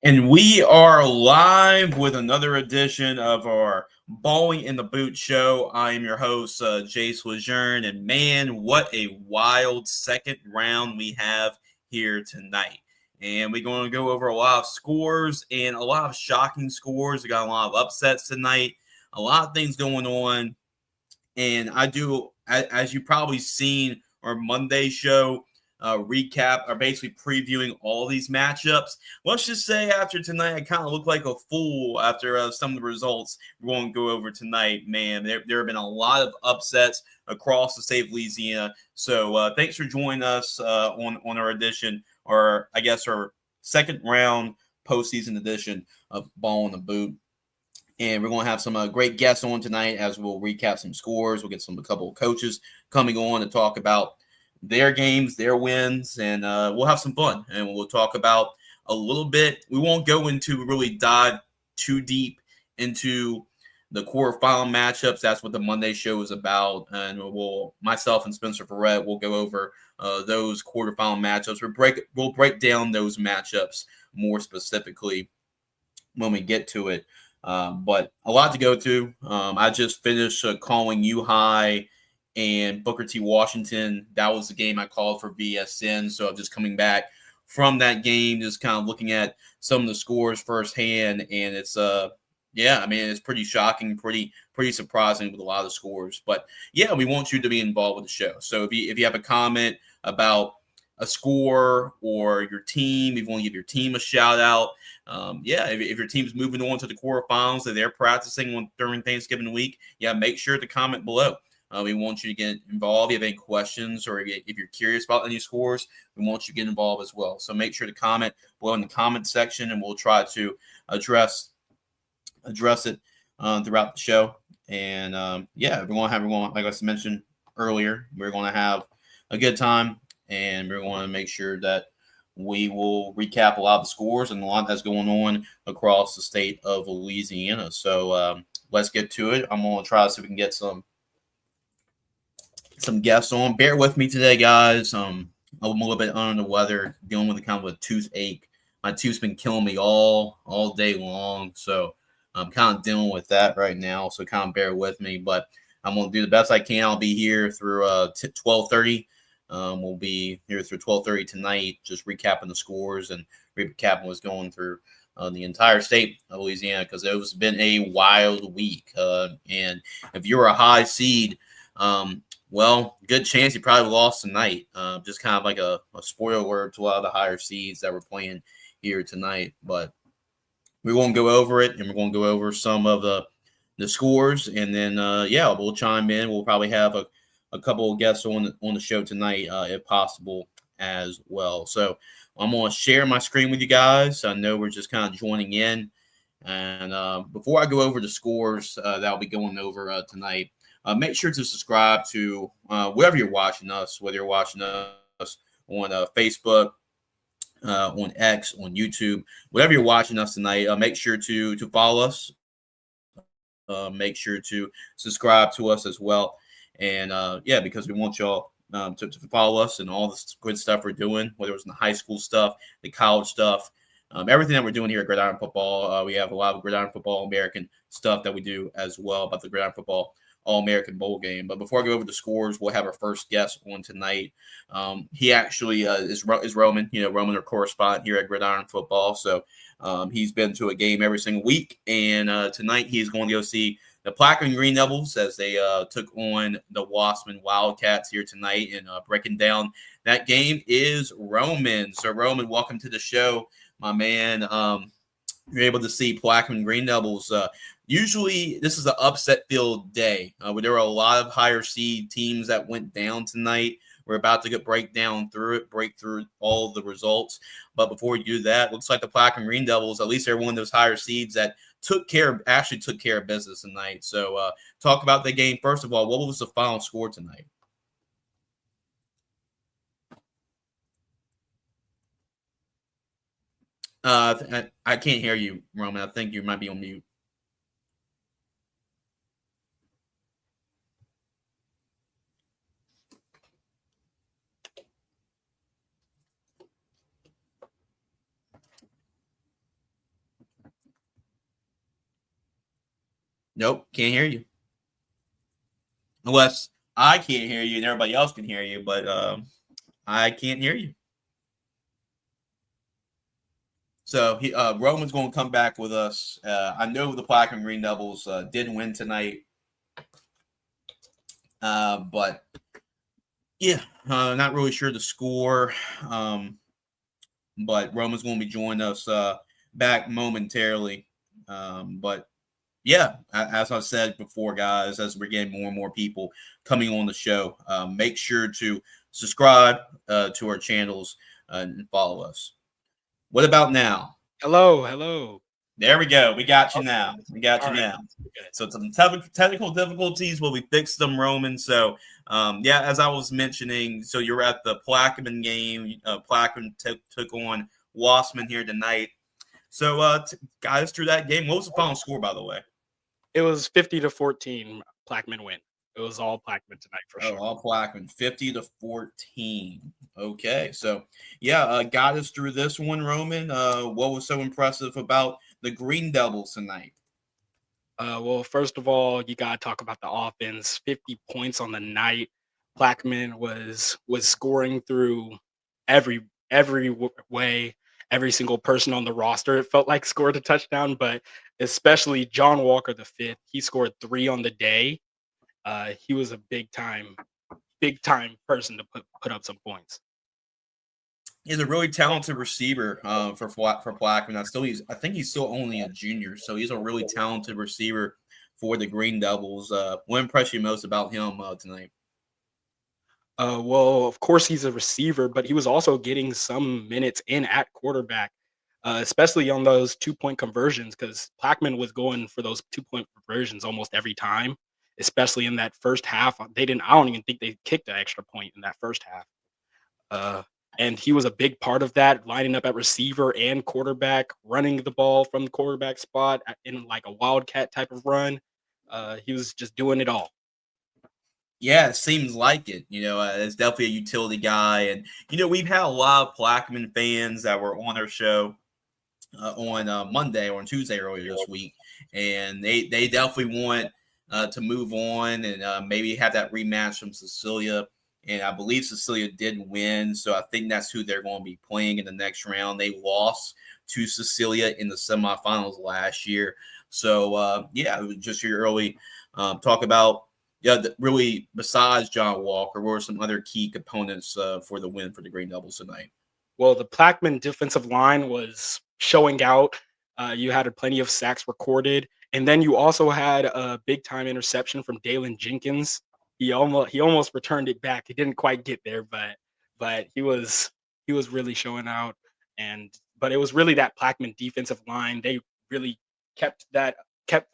And we are live with another edition of our Ballin in the Boot show. I am your host, Jace LeJeune, and man, what a wild second round we have here tonight. And we're going to go over a lot of scores and a lot of shocking scores. We got a lot of upsets tonight, a lot of things going on. And I do, as you probably seen our Monday show, recap or basically previewing all these matchups. Let's just say after tonight, I kind of look like a fool after some of the results we're going to go over tonight. Man, there have been a lot of upsets across the state of Louisiana. So thanks for joining us on our edition, or I guess our second round postseason edition of Ball in the Boot. And we're going to have some great guests on tonight as we'll recap some scores. We'll get a couple of coaches coming on to talk about their games, their wins, and we'll have some fun. And we'll talk about a little bit. We won't go into really dive too deep into the quarterfinal matchups. That's what the Monday show is about. And myself and Spencer Ferret will go over those quarterfinal matchups. We'll break down those matchups more specifically when we get to it. But a lot to go through. I just finished calling U High and Booker T. Washington. That was the game I called for VSN. So I'm just coming back from that game, just kind of looking at some of the scores firsthand. And it's it's pretty shocking, pretty surprising with a lot of scores. But yeah, we want you to be involved with the show. So if you have a comment about a score or your team, if you want to give your team a shout out, if your team's moving on to the quarterfinals that they're practicing during Thanksgiving week, make sure to comment below. We want you to get involved. If you have any questions or if you're curious about any scores, we want you to get involved as well. So make sure to comment below in the comment section, and we'll try to address it throughout the show. And we're going to have, like I mentioned earlier, we're going to have a good time, and we're going to make sure that we will recap a lot of the scores and a lot that's going on across the state of Louisiana. So let's get to it. I'm going to try to see if we can get some guests on. Bear with me today, guys. I'm a little bit under the weather, dealing with kind of a toothache. My tooth's been killing me all day long, so I'm kind of dealing with that right now. So kind of bear with me, but I'm going to do the best I can. I'll be here through 12:30. We'll be here through 12:30 tonight, just recapping the scores and recapping what's going through the entire state of Louisiana, because it's been a wild week. And if you're a high seed, good chance you probably lost tonight. Just kind of like a spoiler word to a lot of the higher seeds that we're playing here tonight. But we're going to go over it, and we're going to go over some of the scores, and then we'll chime in. We'll probably have a couple of guests on the show tonight, if possible, as well. So I'm going to share my screen with you guys. I know we're just kind of joining in. And before I go over the scores that I'll be going over tonight, make sure to subscribe to wherever you're watching us, whether you're watching us on Facebook, on X, on YouTube, whatever you're watching us tonight, make sure to follow us. Make sure to subscribe to us as well. And because we want y'all to follow us and all the good stuff we're doing, whether it's in the high school stuff, the college stuff, everything that we're doing here at Gridiron Football. We have a lot of Gridiron Football American stuff that we do as well about the Gridiron Football All-American Bowl game. But before I go over the scores, we'll have our first guest on tonight. He actually is Roman. Roman, our correspondent here at Gridiron Football. So he's been to a game every single week. And tonight he's going to go see the Plaquemine Green Devils as they took on the Wossman Wildcats here tonight. And breaking down that game is Roman. So, Roman, welcome to the show, my man. You're able to see Plaquemine Green Devils. Usually, this is an upset-filled day. Where there were a lot of higher seed teams that went down tonight. We're about to break through all the results. But before we do that, looks like the Plaquemine Green Devils, at least they're one of those higher seeds that took care of business tonight. So talk about the game. First of all, what was the final score tonight? I can't hear you, Roman. I think you might be on mute. Nope, can't hear you. Unless I can't hear you and everybody else can hear you, but I can't hear you. So Roman's going to come back with us. I know the Plaquemine Green Devils did win tonight, but yeah, not really sure the score. But Roman's going to be joining us back momentarily. But yeah, as I said before, guys, as we're getting more and more people coming on the show, make sure to subscribe to our channels and follow us. What about now? Hello. There we go. We got you now. All right. Now. So some technical difficulties, but we fixed them, Roman. So, yeah, as I was mentioning, so you're at the Plaquemine game. Plaquemine took on Wossman here tonight. So, guys, through that game, what was the final score, by the way? It was 50-14. Plaquemine win. It was all Plaquemine tonight for sure. All Plaquemine, 50-14. Okay, so yeah, got us through this one, Roman. What was so impressive about the Green Devils tonight? Well, first of all, you gotta talk about the offense. 50 points on the night. Plaquemine was scoring through every way. Every single person on the roster, it felt like, scored a touchdown, but especially John Walker the fifth. He scored 3 on the day. He was a big time person to put up some points. He's a really talented receiver for Plaquemine. I think he's still only a junior, so he's a really talented receiver for the Green Devils. What impressed you most about him tonight? Well, of course he's a receiver, but he was also getting some minutes in at quarterback, especially on those 2-point conversions, because Plaquemine was going for those 2-point conversions almost every time, especially in that first half. I don't even think they kicked an extra point in that first half. And he was a big part of that, lining up at receiver and quarterback, running the ball from the quarterback spot in like a wildcat type of run. He was just doing it all. Yeah, it seems like it. It's definitely a utility guy. And, we've had a lot of Plaquemine fans that were on our show on Monday or on Tuesday earlier this week. And they definitely want to move on and maybe have that rematch from Cecilia. And I believe Cecilia did win. So I think that's who they're going to be playing in the next round. They lost to Cecilia in the semifinals last year. So, yeah, just your early talk about, really besides John Walker, what were some other key components for the win for the Green Devils tonight? Well, the Plaquemine defensive line was showing out. You had plenty of sacks recorded. And then you also had a big time interception from Dalen Jenkins. He almost returned it back. He didn't quite get there, but he was really showing out. But it was really that Plaquemine defensive line. They really kept the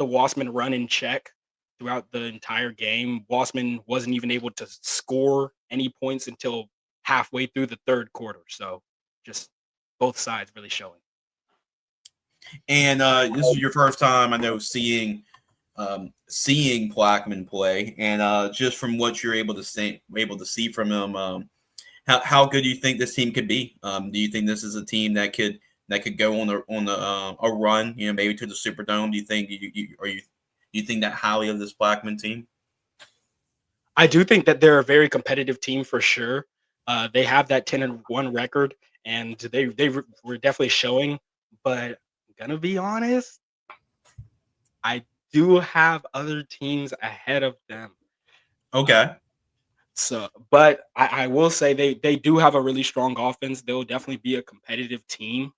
Wossman run in check throughout the entire game. Wossman wasn't even able to score any points until halfway through the third quarter. So just both sides really showing. And this is your first time, I know, seeing Plaquemine play, and just from what you're able to see from him, how good do you think this team could be? Do you think this is a team that could go on a run, maybe to the Superdome? Do you think you think that highly of this Plaquemine team? I do think that they're a very competitive team for sure. They have that 10-1 record, and they were definitely showing. But I'm gonna be honest, I do have other teams ahead of them. Okay. But I will say they do have a really strong offense. They'll definitely be a competitive team.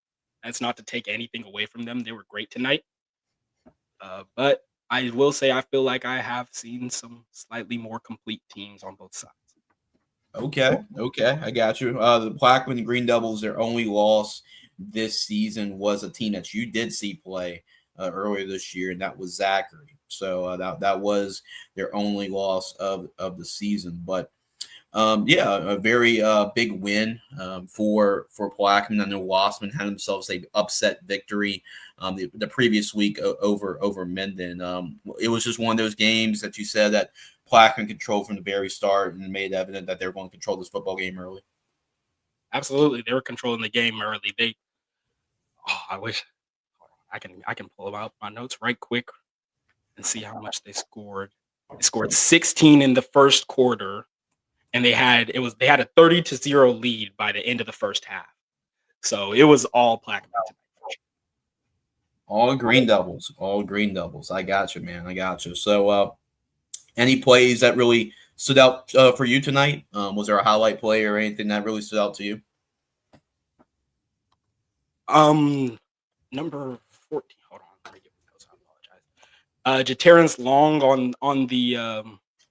That's not to take anything away from them. They were great tonight. But I will say I feel like I have seen some slightly more complete teams on both sides. Okay, I got you. The Plaquemine Green Devils, their only loss this season was a team that you did see play earlier this year, and that was Zachary. So that was their only loss of the season. But yeah, a very big win for Plaquemine. I know Wossman had themselves a upset victory the previous week over Minden. It was just one of those games that you said that Plaquemine controlled from the very start and made evident that they were going to control this football game early. Absolutely, they were controlling the game early. I wish I can pull out my notes right quick and see how much they scored. They scored 16 in the first quarter, and they had a 30-0 lead by the end of the first half. So it was all Plaquemine tonight. All green doubles. All green doubles. I got you, man. I got you. So, any plays that really stood out for you tonight? Was there a highlight play or anything that really stood out to you? Number 14. Hold on. Let me get my notes. I apologize. Terrance Long on the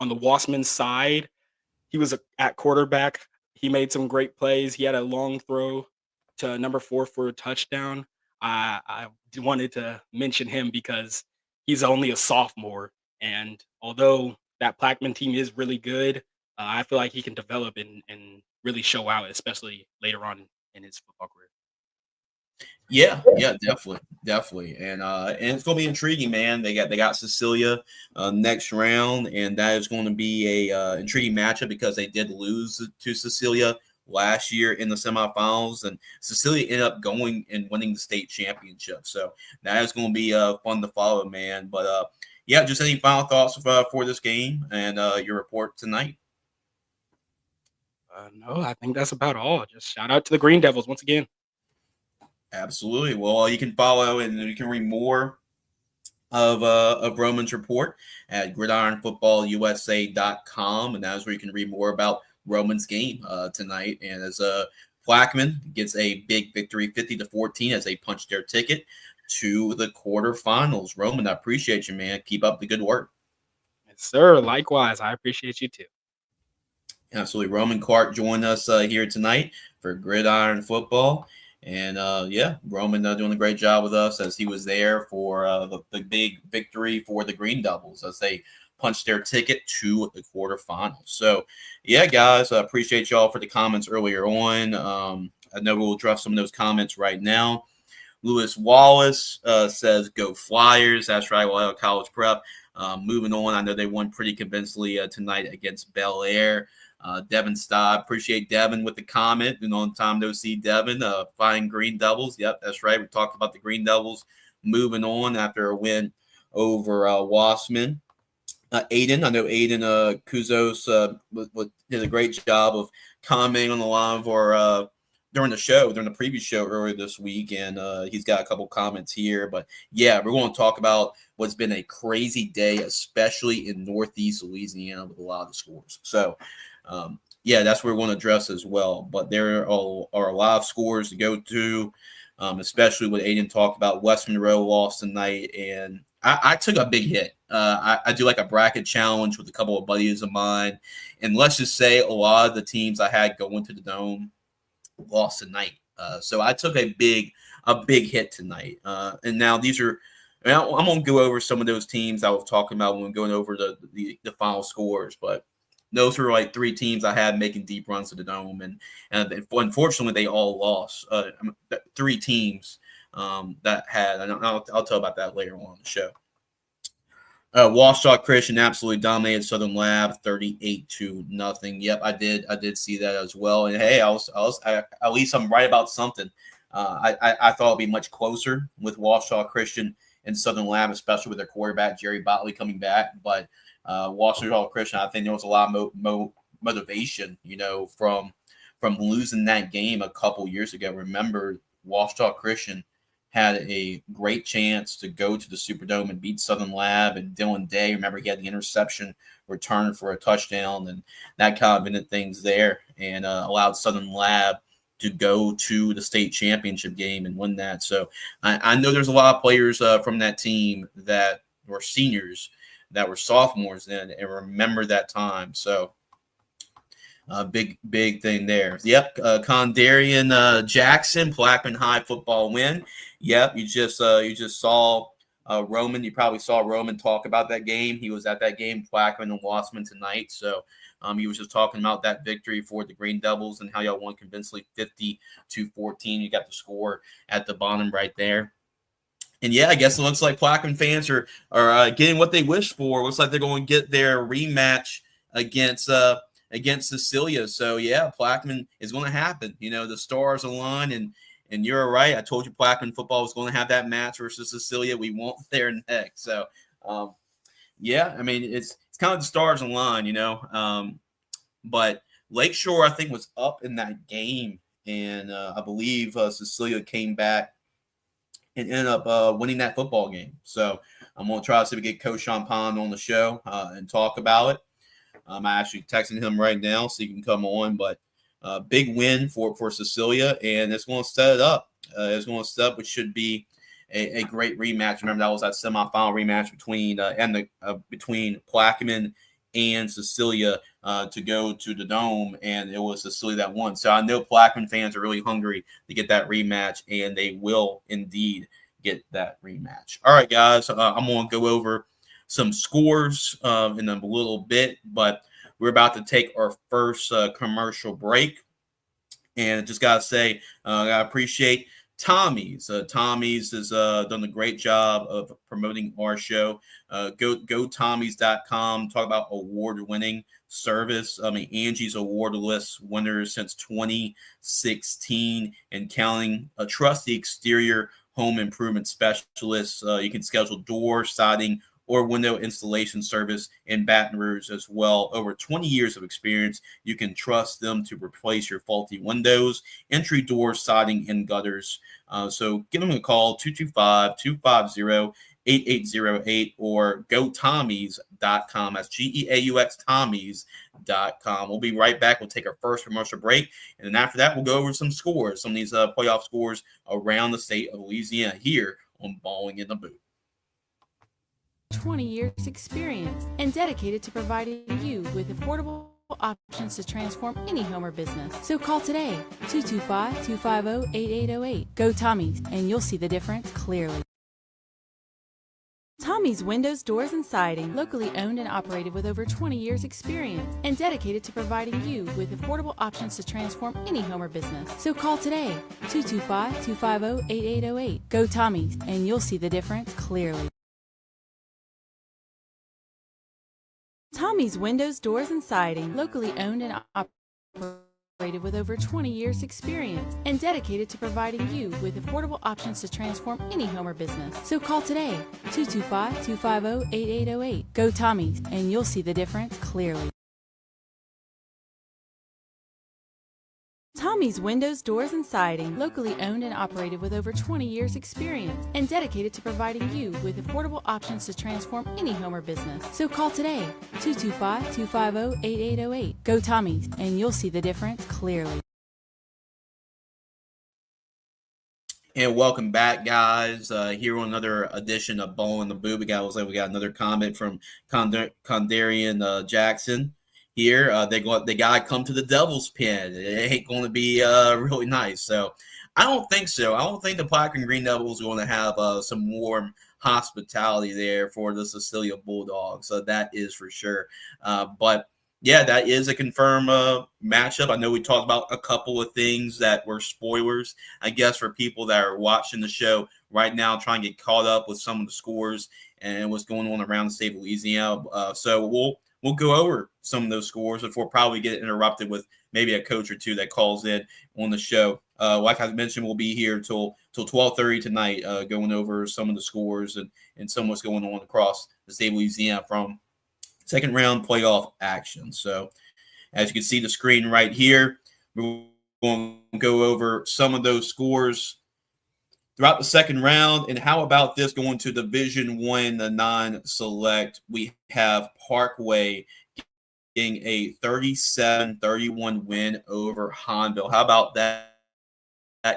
Wossman side. He was at quarterback. He made some great plays. He had a long throw to number 4 for a touchdown. I wanted to mention him because he's only a sophomore, and although that Plaquemine team is really good, I feel like he can develop and really show out, especially later on in his football career. Yeah, definitely, and it's gonna be intriguing, man. They got Cecilia next round, and that is going to be a intriguing matchup because they did lose to Cecilia last year in the semifinals, and Cecilia ended up going and winning the state championship. So that is going to be fun to follow, man. But yeah, just any final thoughts for this game and your report tonight? No, I think that's about all. Just shout out to the Green Devils once again. Absolutely. Well, you can follow and you can read more of Roman's report at gridironfootballusa.com, and that's where you can read more about Roman's game tonight. And as Plaquemine gets a big victory, 50-14, as they punch their ticket to the quarterfinals. Roman, I appreciate you, man. Keep up the good work. Yes, sir. Likewise, I appreciate you too. Absolutely. Roman Clark joined us here tonight for Gridiron Football. And yeah, Roman doing a great job with us as he was there for the big victory for the Green Devils as they punched their ticket to the quarterfinals. So yeah, guys, I appreciate y'all for the comments earlier on. I know we'll address some of those comments right now. Lewis Wallace says, "Go Flyers." That's right, Loyola College Prep. Moving on, I know they won pretty convincingly tonight against Bel Air. Devin Staub, appreciate Devin with the comment. And on time no see Devin. Fine Green Devils. Yep, that's right. We talked about the Green Devils moving on after a win over Wossman. Aiden, I know Aiden Kuzos did a great job of commenting on the line for during the previous show earlier this week, and he's got a couple comments here. But yeah, we're going to talk about what's been a crazy day, especially in Northeast Louisiana with a lot of the scores. So yeah, that's what we want to address as well. But there are a lot of scores to go to, especially what Aiden talked about. West Monroe lost tonight, and I took a big hit. I do like a bracket challenge with a couple of buddies of mine, and let's just say a lot of the teams I had going to the Dome lost tonight. So I took a big hit tonight. And now these are. I'm going to go over some of those teams I was talking about when we're going over the final scores, but those were like 3 teams I had making deep runs to the Dome, and unfortunately they all lost. 3 teams that had, and I'll tell about that later on in the show. Washtenaw Christian absolutely dominated Southern Lab 38-0. Yep, I did see that as well. And hey, at least I'm right about something. I thought it'd be much closer with Washtenaw Christian and Southern Lab, especially with their quarterback Jerry Botley coming back. But Washtenaw Christian, I think there was a lot of motivation, from losing that game a couple years ago. Remember, Washtenaw Christian had a great chance to go to the Superdome and beat Southern Lab, and Dylan Day, remember, he had the interception return for a touchdown, and that kind of ended things there and allowed Southern Lab to go to the state championship game and win that. So I know there's a lot of players from that team that were seniors that were sophomores then and remember that time. So big thing there. Yep, Condarian Jackson, Plaquemine High football win. Yep, you just saw Roman. You probably saw Roman talk about that game. He was at that game, Plaquemine and Wossman tonight. So he was just talking about that victory for the Green Devils and how y'all won convincingly 50-14. You got the score at the bottom right there. And yeah, I guess it looks like Plaquemine fans are getting what they wished for. It looks like they're going to get their rematch against Cecilia. So yeah, Plaquemine is going to happen. The stars align, and you're right. I told you Plaquemine football was going to have that match versus Cecilia. We want there next. So Yeah, I mean, it's kind of the stars align, but Lakeshore, I think, was up in that game, and I believe Cecilia came back and ended up winning that football game. So I'm going to try to see if we get Coach Champagne on the show and talk about it. I'm actually texting him right now so he can come on, but big win for Cecilia, and it's going to set it up. Which should be a great rematch. Remember, that was that semifinal rematch between Plaquemine and Cecilia to go to the Dome, and it was Cecilia that won. So I know Plaquemine fans are really hungry to get that rematch, and they will indeed get that rematch. All right, guys, I'm going to go over some scores in a little bit, but we're about to take our first commercial break. And just got to say, I appreciate Tommy's. Tommy's has done a great job of promoting our show. Go Tommy's.com. Talk about award-winning service. I mean, Angie's award list winners since 2016 and counting. A trusty exterior home improvement specialist. You can schedule door, siding, or window installation service in Baton Rouge as well. Over 20 years of experience, you can trust them to replace your faulty windows, entry doors, siding, and gutters. So give them a call, 225-250-8808, or go Tommy's.com. That's GEAUX Tommy's.com. We'll be right back. We'll take our first commercial break, and then after that, we'll go over some scores, some of these playoff scores around the state of Louisiana here on Ballin in the Boot. 20 years experience and dedicated to providing you with affordable options to transform any home or business. So call today, 225-250-8808. Go Tommy's, and you'll see the difference clearly. Tommy's Windows, Doors, and Siding, locally owned and operated with over 20 years experience and dedicated to providing you with affordable options to transform any home or business. So call today, 225-250-8808. Go Tommy's, and you'll see the difference clearly. Tommy's Windows, Doors, and Siding, locally owned and operated with over 20 years experience and dedicated to providing you with affordable options to transform any home or business. So call today, 225-250-8808. Go Tommy's, and you'll see the difference clearly. Tommy's Windows, Doors, and Siding, locally owned and operated with over 20 years experience and dedicated to providing you with affordable options to transform any home or business. So call today, 225-250-8808. Go Tommy's, and you'll see the difference clearly. And welcome back, guys. Here on another edition of Ballin' the Boot. We got another comment from Condarian Jackson. Here, they got to come to the Devil's Pen. It ain't going to be really nice. So I don't think so. I don't think the Plaquemine Green Devils are going to have some warm hospitality there for the Cecilia Bulldogs. So that is for sure. But yeah, that is a confirmed matchup. I know we talked about a couple of things that were spoilers, I guess, for people that are watching the show right now, trying to get caught up with some of the scores and what's going on around the state of Louisiana. So we'll go over some of those scores before probably get interrupted with maybe a coach or two that calls in on the show. Like I mentioned, we'll be here till 12:30 tonight, going over some of the scores and some of what's going on across the state of Louisiana from second round playoff action. So as you can see the screen right here, we're going to go over some of those scores throughout the second round. And how about this, going to Division I, the non-select, we have Parkway getting a 37-31 win over Hahnville. How about that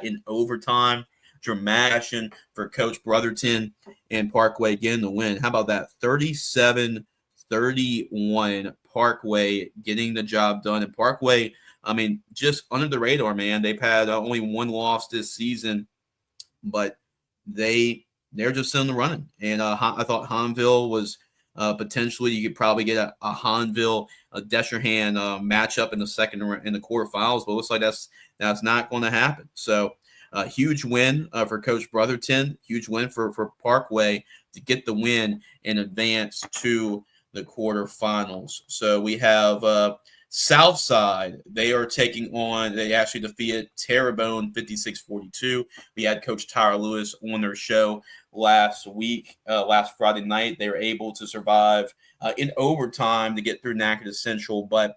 in overtime? Dramatic for Coach Brotherton and Parkway getting the win. How about that? 37-31, Parkway getting the job done. And Parkway, I mean, just under the radar, man. They've had only one loss this season, but they're just in the running. And I thought Hahnville was potentially, you could probably get a Hahnville, a Desherhan matchup in the quarterfinals, but it looks like that's not going to happen. So huge win for Coach Brotherton, huge win for Parkway to get the win and advance to the quarterfinals. So we have Southside, they actually defeated Terrebonne 56-42. We had Coach Tyler Lewis on their show last Friday night. They were able to survive in overtime to get through Natchitoches Central, but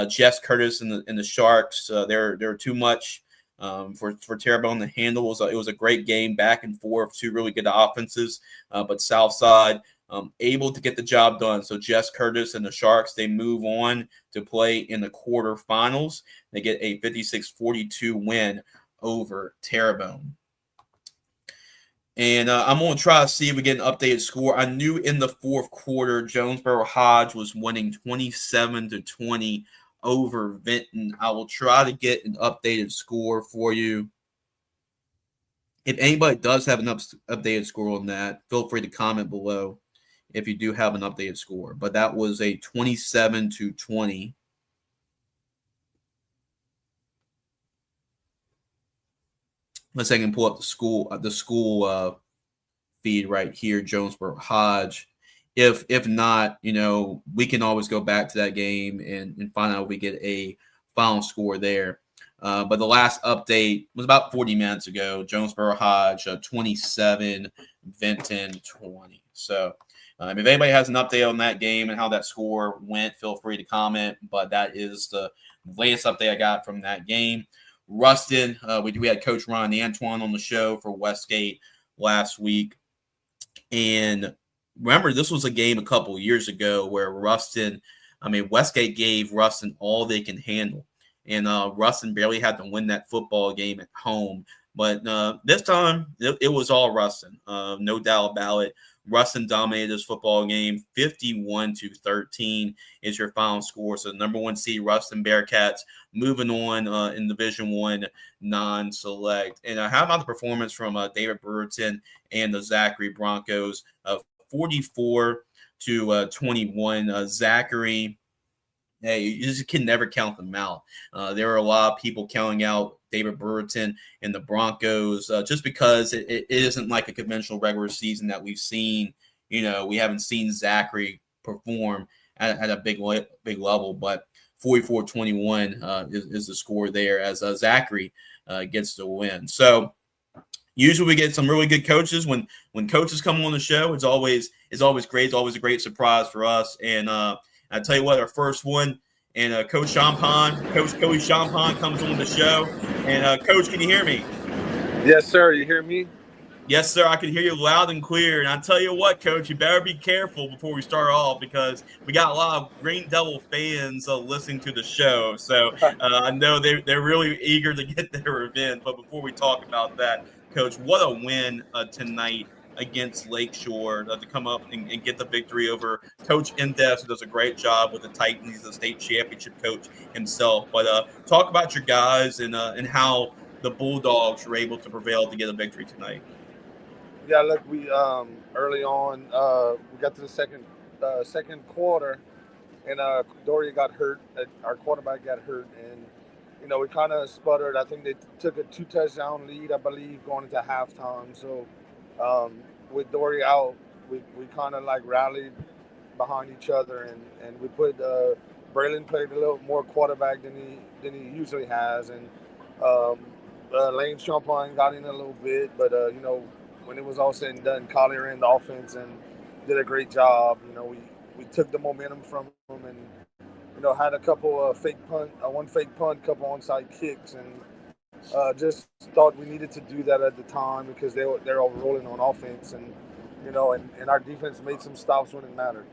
Jess Curtis and the Sharks, they're too much for Terrebonne to handle. It was a great game, back and forth, two really good offenses, but Southside able to get the job done. So Jess Curtis and the Sharks, they move on to play in the quarterfinals. They get a 56-42 win over Terrebonne. And I'm going to try to see if we get an updated score. I knew in the fourth quarter, Jonesboro Hodge was winning 27-20 over Vinton. I will try to get an updated score for you. If anybody does have an updated score on that, feel free to comment below if you do have an updated score. But that was a 27-20. Let's see if I can pull up the school feed right here, Jonesboro Hodge. If not, we can always go back to that game and find out if we get a final score there. But the last update was about 40 minutes ago. Jonesboro Hodge 27, Vinton 20. So if anybody has an update on that game and how that score went, feel free to comment. But that is the latest update I got from that game. Ruston, we had Coach Ron Antoine on the show for Westgate last week. And remember, this was a game a couple years ago where Westgate gave Ruston all they can handle. And Ruston barely had to win that football game at home. But this time, it was all Ruston. No doubt about it. Ruston dominated this football game. 51-13 is your final score. So the number 1 seed Ruston Bearcats moving on in Division I non-select. And how about the performance from David Brewerton and the Zachary Broncos? 44-21. Zachary, hey, you just can never count them out. There are a lot of people counting out David Brewerton and the Broncos just because it isn't like a conventional regular season that we've seen. We haven't seen Zachary perform at a big level, but 44-21 is the score there as Zachary gets the win. So usually we get some really good coaches. When coaches come on the show, it's always great. It's always a great surprise for us. And I tell you what, our first one, and Coach Cody Champagne comes on the show. And Coach, can you hear me? Yes, sir. You hear me? Yes, sir. I can hear you loud and clear. And I tell you what, Coach, you better be careful before we start off because we got a lot of Green Devil fans listening to the show. So I know they're really eager to get their revenge. But before we talk about that, Coach, what a win tonight against Lakeshore to come up and get the victory over Coach Indes, who does a great job with the Titans. He's a state championship coach himself. But talk about your guys and how the Bulldogs were able to prevail to get a victory tonight. Yeah, look, we early on we got to the second quarter, and Doria got hurt. Our quarterback got hurt, and we kind of sputtered. I think they took a 2-touchdown lead, I believe, going into halftime. So with Dory out, we kind of rallied behind each other, and we put Braylon played a little more quarterback than he usually has, and Lane Champagne got in a little bit, but when it was all said and done, Collier ran the offense and did a great job. We took the momentum from him and had a couple of one fake punt, couple onside kicks, and just thought we needed to do that at the time because they're all rolling on offense, and and our defense made some stops when it mattered.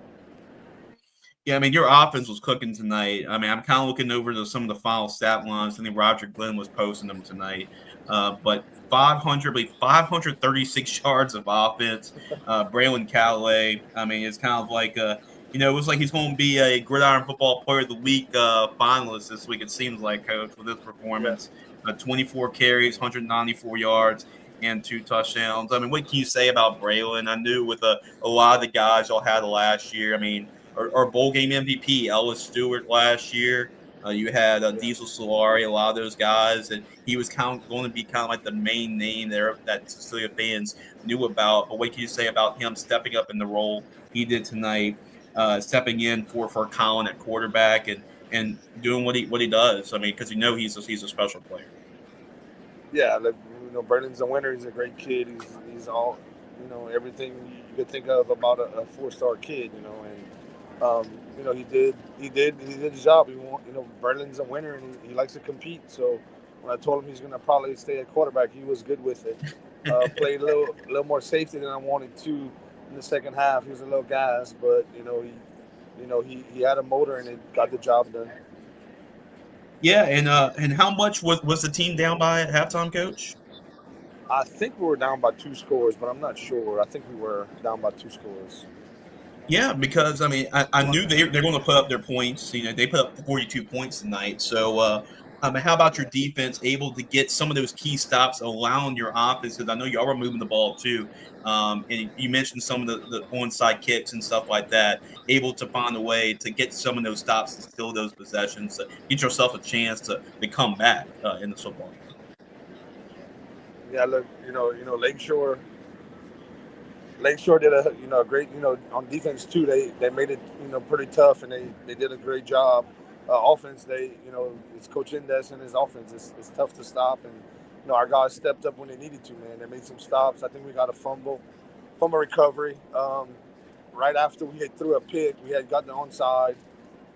Yeah, your offense was cooking tonight. I'm kind of looking over to some of the final stat lines. I think Roger Glenn was posting them tonight. But 536 yards of offense. Braylon Callaway, it's kind of like it was like he's going to be a Gridiron Football Player of the Week finalist this week, it seems like, Coach, with this performance. 24 carries, 194 yards, and 2 touchdowns. What can you say about Braylon? I knew with a lot of the guys y'all had last year, our bowl game MVP, Ellis Stewart last year. You had Diesel Solari, a lot of those guys, and he was going to be like the main name there that Cecilia fans knew about. But what can you say about him stepping up in the role he did tonight, stepping in for Colin at quarterback, and and doing what he does. I mean, because he's a special player. Yeah, like, Berlin's a winner. He's a great kid. He's all, everything you could think of about a 4-star kid. And he did his job. Berlin's a winner and he likes to compete. So when I told him he's going to probably stay at quarterback, he was good with it. Played a little more safety than I wanted to in the second half. He was a little gassed, but he had a motor and it got the job done. Yeah, and how much was the team down by at halftime, Coach? I think we were down by 2 scores, but I'm not sure. I think we were down by 2 scores. Yeah, because I mean, I knew they're going to put up their points. They put up 42 points tonight. So, how about your defense able to get some of those key stops, allowing your offense? Because I know y'all were moving the ball too. And you mentioned some of the onside kicks and stuff like that. Able to find a way to get some of those stops and steal those possessions, to get yourself a chance to come back in the football game. Yeah, look, Lakeshore did a great, on defense too. They made it, pretty tough, and they did a great job. Offense, it's Coach Indes and his offense. It's tough to stop, and our guys stepped up when they needed to. Man, they made some stops. I think we got a fumble recovery right after we had threw a pick. We had gotten onside,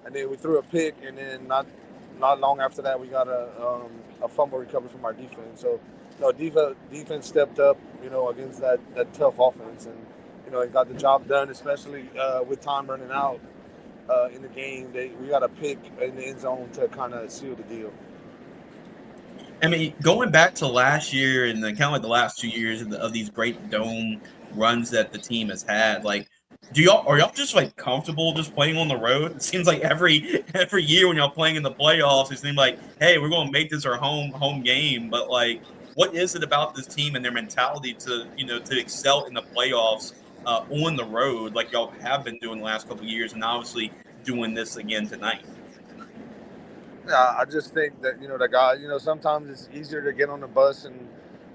and then we threw a pick, and then not long after that we got a fumble recovery from our defense. So. Defense stepped up, against that tough offense, and it got the job done, especially with time running out in the game. We got a pick in the end zone to kind of seal the deal. I mean, going back to last year and kind of like the last 2 years of these great dome runs that the team has had, like, are y'all just like comfortable just playing on the road? It seems like every year when y'all playing in the playoffs, it seems like, hey, we're going to make this our home game, but like. What is it about this team and their mentality to excel in the playoffs on the road like y'all have been doing the last couple of years, and obviously doing this again tonight? Yeah, I just think that the guy, sometimes it's easier to get on the bus and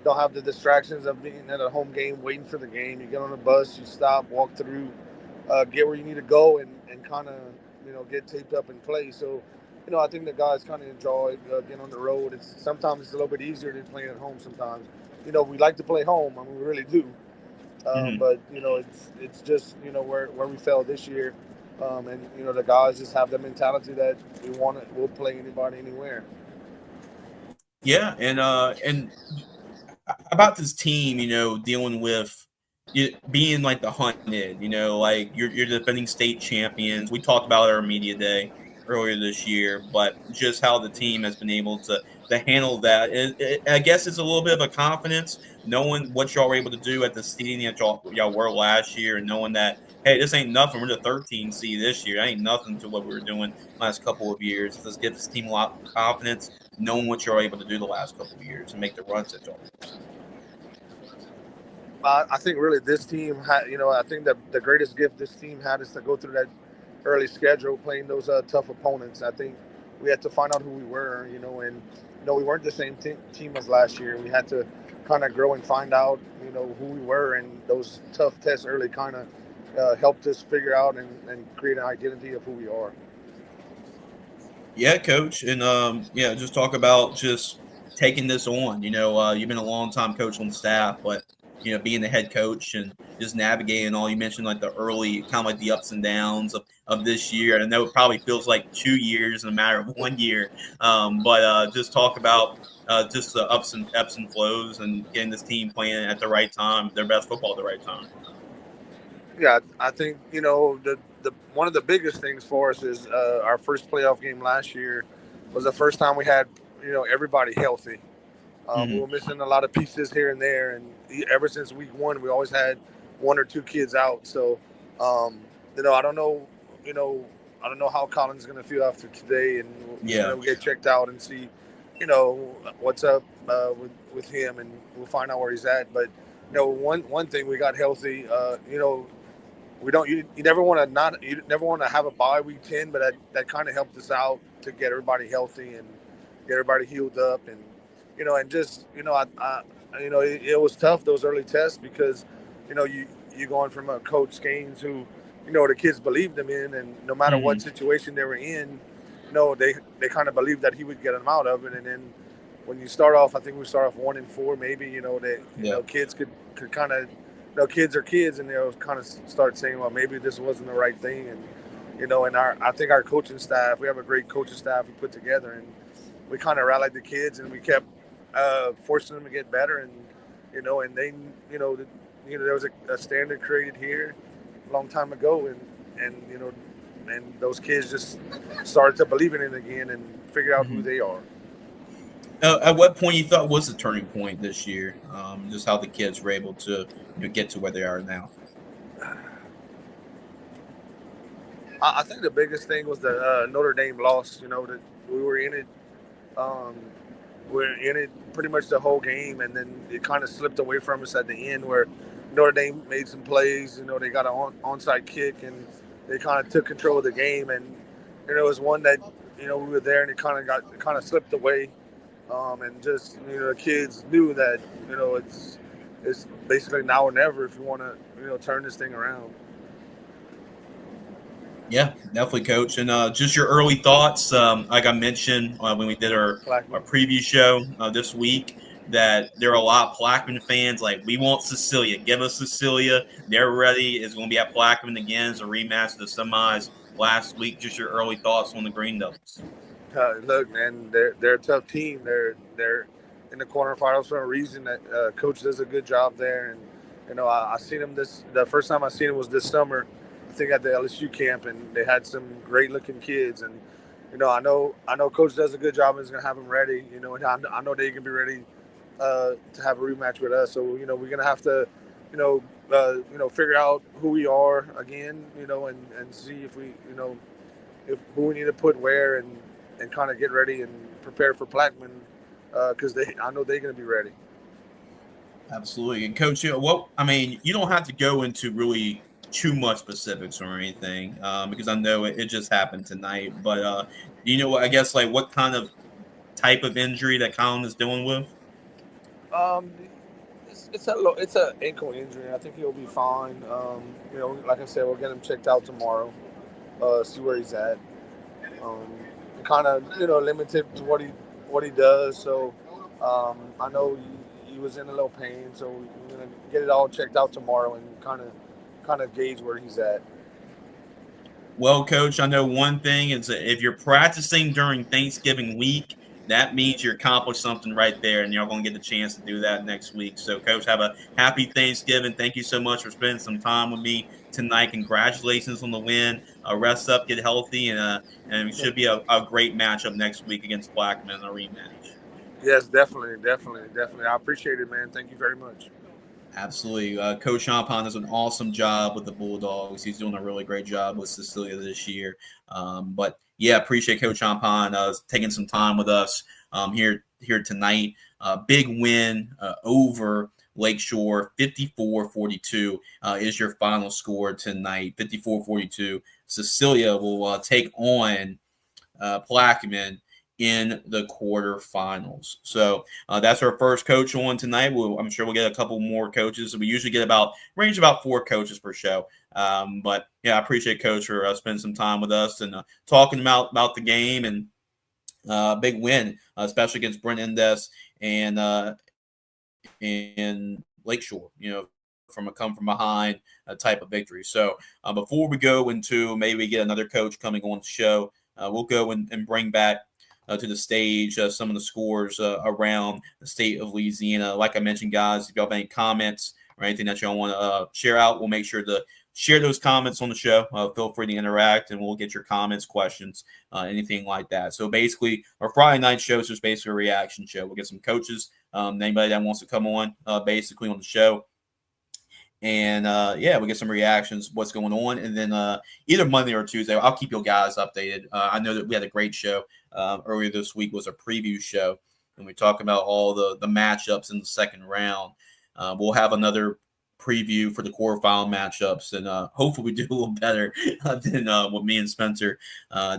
don't have the distractions of being at a home game, waiting for the game. You get on the bus, you stop, walk through, get where you need to go, and kind of get taped up and play. So. I think the guys kind of enjoy getting on the road. Sometimes it's a little bit easier than playing at home sometimes. We like to play home. I mean, we really do. But, it's just, where we fell this year. And, the guys just have the mentality that we'll play anybody anywhere. Yeah, and about this team, dealing with being like the hunted, like you're defending state champions. We talked about our media day earlier this year, but just how the team has been able to handle that. I guess it's a little bit of a confidence, knowing what y'all were able to do at the seeding that y'all were last year, and knowing that, hey, this ain't nothing. We're the 13th seed this year. It ain't nothing to what we were doing last couple of years. Let's give this team a lot of confidence, knowing what you're able to do the last couple of years and make the runs that y'all. I think really this team had, I think that the greatest gift this team had is to go through that early schedule playing those tough opponents. I think we had to find out who we were, and we weren't the same team as last year. We had to kind of grow and find out, who we were, and those tough tests early kind of helped us figure out and create an identity of who we are. Yeah, Coach, and just talk about just taking this on. You've been a long time coach on the staff, but being the head coach and just navigating all. You mentioned like the early, kind of like the ups and downs of this year. I know it probably feels like 2 years in a matter of 1 year, but just talk about just the ups and flows and getting this team playing at the right time, their best football at the right time. Yeah, I think the one of the biggest things for us is our first playoff game last year was the first time we had everybody healthy. We were missing a lot of pieces here and there, and ever since week 1, we always had 1 or 2 kids out. So, I don't know, I don't know how Colin's going to feel after today, and we'll get checked out and see, what's up with him, and we'll find out where he's at. But one thing, we got healthy. We don't. You never want to have a bye week 10, but that kind of helped us out to get everybody healthy and get everybody healed up, and and just it was tough, those early tests, because you going from a Coach Gaines who the kids believed him in, and no matter what situation they were in, they kind of believed that he would get them out of it. And then when you start off, I think we start off 1-4, maybe, kids could kind of, kids are kids, and they'll kind of start saying, well, maybe this wasn't the right thing. And, and I think our coaching staff, we have a great coaching staff we put together, and we kind of rallied the kids, and we kept forcing them to get better. And, and they, there was a standard created here a long time ago, and those kids just started to believe in it again and figure out who they are. At what point you thought was the turning point this year? Just how the kids were able to get to where they are now? I think the biggest thing was the Notre Dame loss. That we were in it. We're in it pretty much the whole game, and then it kind of slipped away from us at the end where Notre Dame made some plays. They got an onside kick, and they kind of took control of the game. And it was one that we were there, and it kind of slipped away. And just the kids knew that it's basically now or never if you want to turn this thing around. Yeah, definitely, Coach. And just your early thoughts, like I mentioned when we did our preview show this week, that there are a lot of Plaquemine fans like, we want Cecilia. Give us Cecilia. They're ready. It's going to be at Plaquemine again. It's a rematch of the semis last week. Just your early thoughts on the Green Devils. Look, man, they're a tough team. They're in the quarterfinals for a reason. That coach does a good job there. And I seen them the first time I seen them was this summer, I think at the LSU camp, and they had some great looking kids. And I know coach does a good job and is gonna have them ready. And I know they can be ready to have a rematch with us. So we're gonna have to figure out who we are again. And see if we if who we need to put where, and kind of get ready and prepare for Plaquemine, because I know they're going to be ready. Absolutely. And Coach, you don't have to go into really too much specifics or anything, because I know it just happened tonight. But I guess what kind of type of injury that Colin is dealing with? It's an ankle injury. I think he'll be fine. Like I said, we'll get him checked out tomorrow. See where he's at. Kind of limited to what he does, so I know he was in a little pain, so we're gonna get it all checked out tomorrow and kind of gauge where he's at. Well, Coach, I know one thing is that if you're practicing during Thanksgiving week, that means you accomplished something right there, and you're going to get the chance to do that next week. So, Coach, have a happy Thanksgiving. Thank you so much for spending some time with me tonight. Congratulations on the win. Rest up, get healthy, and it should be a great matchup next week against Plaquemine in a rematch. Yes, definitely. I appreciate it, man. Thank you very much. Absolutely. Coach Champagne does an awesome job with the Bulldogs. He's doing a really great job with Cecilia this year. But yeah, appreciate Coach Champagne taking some time with us here tonight. Big win over Lakeshore, 54-42 is your final score tonight. 54-42. Cecilia will take on Plaquemine in the quarterfinals. So that's our first coach on tonight. I'm sure we'll get a couple more coaches. We usually get about 4 coaches per show. But yeah, I appreciate Coach for spending some time with us and talking about the game and big win, especially against Brent Indes and Lakeshore. From a come from behind type of victory. So before we go into maybe get another coach coming on the show, we'll go and bring back to the stage some of the scores around the state of Louisiana. Like I mentioned, guys, if y'all have any comments or anything that y'all want to share out, we'll make sure to share those comments on the show. Feel free to interact, and we'll get your comments, questions, anything like that. So basically, our Friday night show is just basically a reaction show. We'll get some coaches, anybody that wants to come on basically on the show. And we get some reactions, what's going on. And then either Monday or Tuesday, I'll keep you guys updated. I know that we had a great show earlier this week, was a preview show, and we talked about all the matchups in the second round. We'll have another preview for the quarterfinal matchups, and hopefully we do a little better than what me and Spencer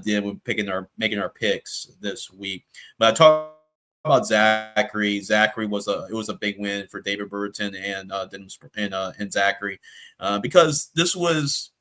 did when making our picks this week. But I talked about Zachary. Zachary was a big win for David Burton and Zachary because this was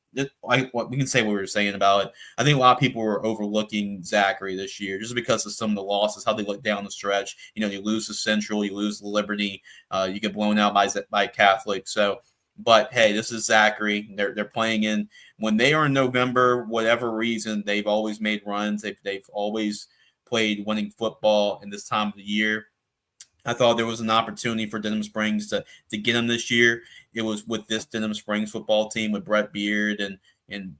what we can say what we were saying about it. I think a lot of people were overlooking Zachary this year just because of some of the losses, how they look down the stretch. You lose to Central, you lose to Liberty, you get blown out by Catholic. So, but hey, this is Zachary. They're playing in when they are in November. Whatever reason, they've always made runs. They've always played winning football in this time of the year. I thought there was an opportunity for Denham Springs to get them this year. It was with this Denham Springs football team with Brett Beard and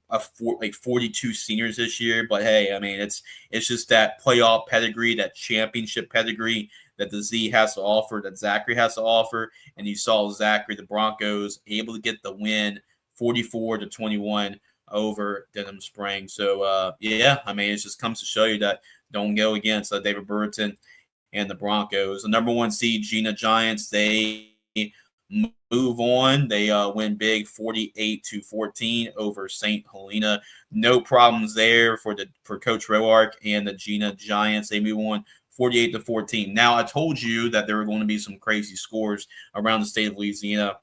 42 seniors this year. But hey, I mean, it's just that playoff pedigree, that championship pedigree that the Z has to offer, that Zachary has to offer. And you saw Zachary, the Broncos, able to get the win 44-21 over Denham Springs. So, yeah, I mean, it just comes to show you that don't go against David Burton and the Broncos. The number 1 seed, Gina Giants, they move on. They win big 48-14 over St. Helena. No problems there for Coach Roark and the Gina Giants. They move on 48-14. Now, I told you that there were going to be some crazy scores around the state of Louisiana.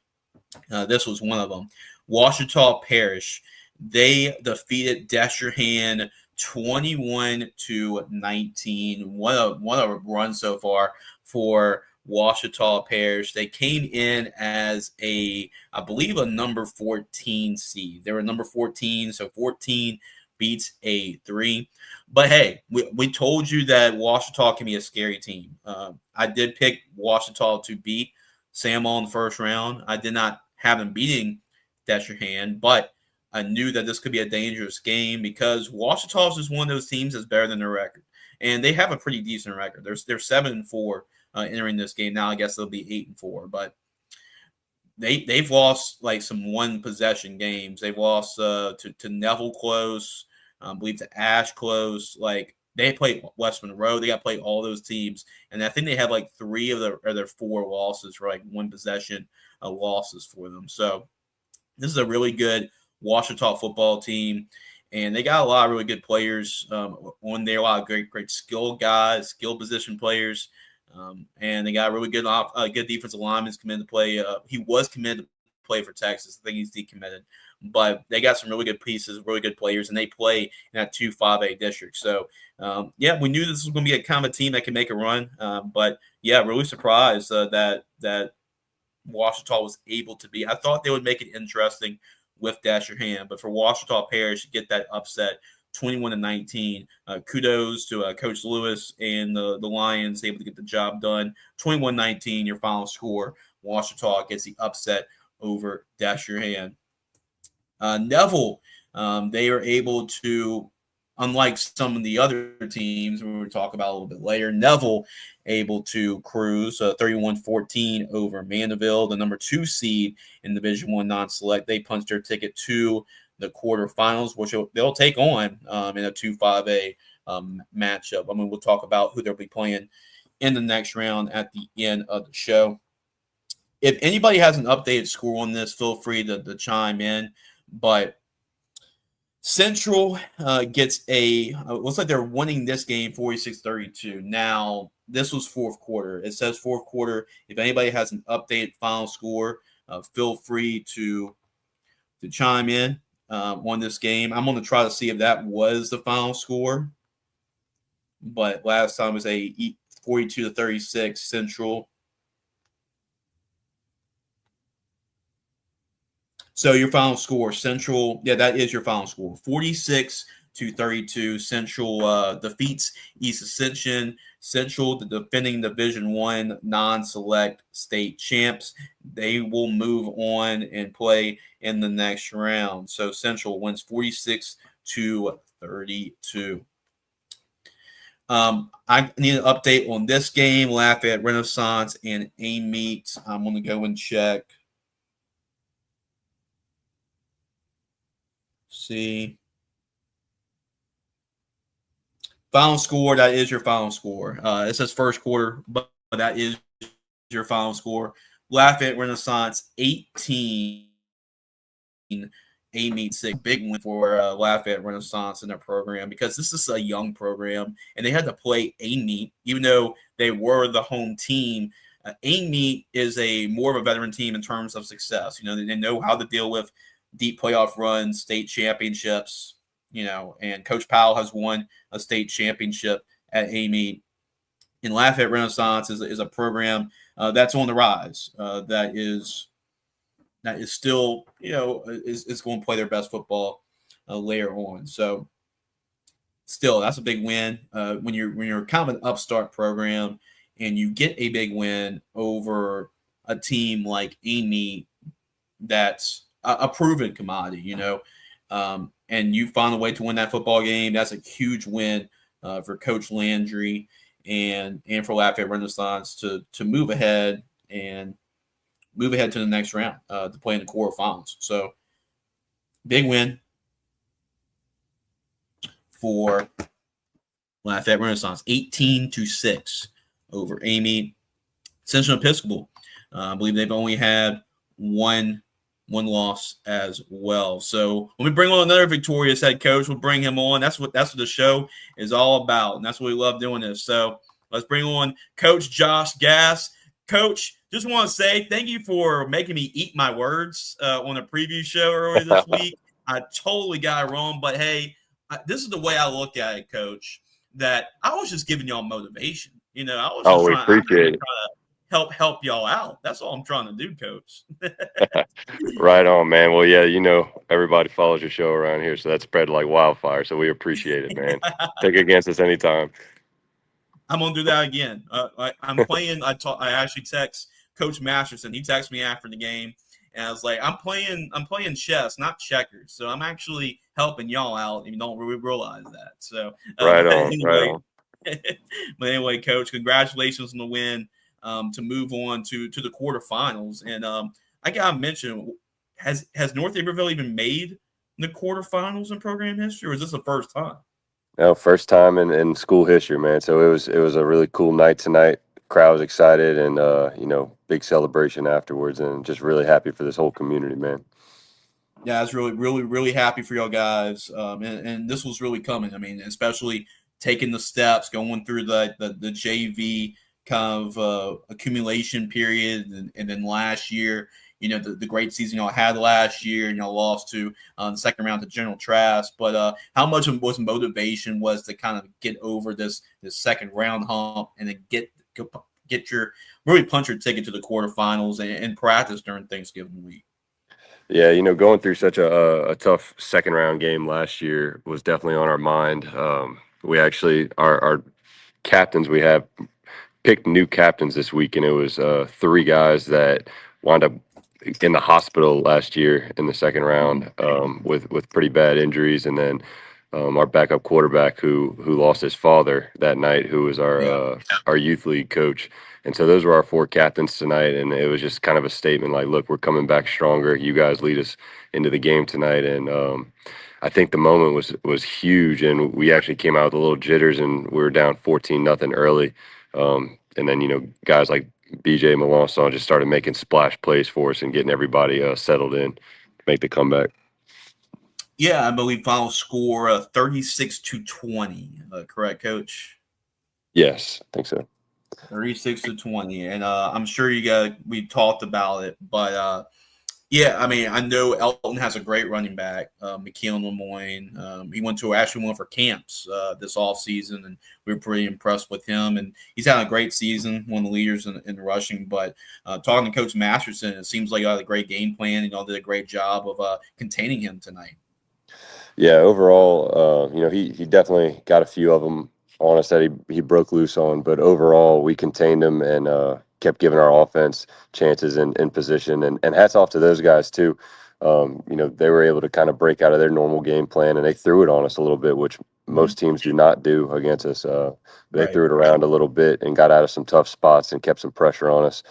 This was one of them. Ouachita Parish, they defeated Destrehan 21-19. What a run so far for Ouachita Parish. They came in as I believe a number 14 seed. They were number 14, so 14 beats a 3. But hey, we told you that Ouachita can be a scary team. I did pick Ouachita to beat Samall in the first round. I did not have them beating Destrehan, but I knew that this could be a dangerous game because Ouachita is just one of those teams that's better than their record, and they have a pretty decent record. They're 7-4 entering this game. Now I guess they'll be 8-4, but they've lost like some one possession games. They've lost to Neville close, I believe to Ash close. Like they played West Monroe. They got to play all those teams, and I think they have like 3 of their 4 losses for like one possession losses for them. So this is a really good Ouachita football team, and they got a lot of really good players on there. A lot of great skill guys, skill position players, and they got really good defensive linemen committed to play. He was committed to play for Texas. I think he's decommitted, but they got some really good pieces, really good players, and they play in that 2-5A district. So, yeah, we knew this was going to be a kind of a team that can make a run, but yeah, really surprised that Ouachita was able to be. I thought they would make it interesting with Destrehan, but for Ouachita Parish to get that upset 21-19, kudos to Coach Lewis and the Lions able to get the job done. 21-19, your final score. Ouachita gets the upset over Destrehan. Neville, they are able to, unlike some of the other teams we'll talk about a little bit later, Neville able to cruise 31-14 over Mandeville, the number 2 seed in Division I non-select. They punched their ticket to the quarterfinals, which they'll take on in a 2-5A matchup. I mean, we'll talk about who they'll be playing in the next round at the end of the show. If anybody has an updated score on this, feel free to chime in. But Central gets looks like they're winning this game 46-32. Now, this was fourth quarter. It says fourth quarter. If anybody has an updated final score, feel free to chime in on this game. I'm going to try to see if that was the final score. But last time it was a 42-36 Central. So your final score, Central, yeah, that is your final score. 46-32, Central defeats East Ascension. Central, the defending Division I non-select state champs. They will move on and play in the next round. So Central wins 46-32. I need an update on this game, Lafayette Renaissance and A-Meet. I'm going to go and check. See. Final score, that is your final score. It says first quarter, but that is your final score. Lafayette Renaissance 18, A-Meet 6. Big win for Lafayette Renaissance in their program because this is a young program and they had to play A-Meet even though they were the home team. A-Meet is more of a veteran team in terms of success. You know, they know how to deal with deep playoff runs, state championships, and Coach Powell has won a state championship at Amite. And Lafayette Renaissance is a program that's on the rise. That is still, is going to play their best football later on. So still, that's a big win. When you're kind of an upstart program and you get a big win over a team like Amite that's a proven commodity, and you find a way to win that football game, that's a huge win for Coach Landry and for Lafayette Renaissance to move ahead to the next round to play in the quarterfinals. So big win for Lafayette Renaissance, 18-6 over Amite. Central Episcopal, I believe they've only had one loss as well. So when we bring on another victorious head coach, we'll bring him on. That's what the show is all about, and that's what we love doing this. So let's bring on Coach Josh Gast. Coach, just want to say thank you for making me eat my words on a preview show earlier this week. I totally got it wrong, but hey, this is the way I look at it, Coach, that I was just giving y'all motivation. I was just we appreciate it. Help y'all out. That's all I'm trying to do, Coach. Right on, man. Well, yeah, everybody follows your show around here, so that's spread like wildfire. So we appreciate it, man. Take it against us anytime. I'm gonna do that again. I'm playing. I actually text Coach Masterson. He texted me after the game, and I was like, I'm playing chess, not checkers. So I'm actually helping y'all out, and you don't really realize that. So right on. But anyway, Coach, congratulations on the win. To move on to the quarterfinals. And I gotta mention, has North Iberville even made the quarterfinals in program history, or is this the first time? No, first time in school history, man. So it was a really cool night tonight. Crowd was excited, and big celebration afterwards, and just really happy for this whole community, man. Yeah, I was really, really, really happy for y'all guys. And this was really coming. I mean, especially taking the steps, going through the JV kind of accumulation period, and then last year, the great season y'all had last year, and y'all lost to the second round to General Trask. But how much of was motivation was to kind of get over this second round hump and then get your really punch your ticket to the quarterfinals and practice during Thanksgiving week? Yeah, going through such a tough second round game last year was definitely on our mind. We actually our captains, we have picked new captains this week, and it was 3 guys that wound up in the hospital last year in the second round with pretty bad injuries, and then our backup quarterback who lost his father that night, who was our youth league coach. And so those were our 4 captains tonight, and it was just kind of a statement like, look, we're coming back stronger. You guys lead us into the game tonight. And I think the moment was huge, and we actually came out with a little jitters, and we were down 14-0 early. And then, guys like BJ Melanson just started making splash plays for us and getting everybody settled in to make the comeback. Yeah, I believe final score 36-20. Correct, Coach? Yes, I think so. 36-20. And I'm sure we talked about it, but yeah, I mean, I know Elton has a great running back, McKeon Lemoyne. He went for camps this offseason, and we were pretty impressed with him. And he's had a great season, one of the leaders in rushing. But talking to Coach Masterson, it seems like he had a great game plan, and did a great job of containing him tonight. Yeah, overall, he definitely got a few of them on us that he broke loose on. But overall, we contained him and kept giving our offense chances in position, and hats off to those guys too. They were able to kind of break out of their normal game plan, and they threw it on us a little bit, which most teams do not do against us. They threw it around a little bit and got out of some tough spots and kept some pressure on us.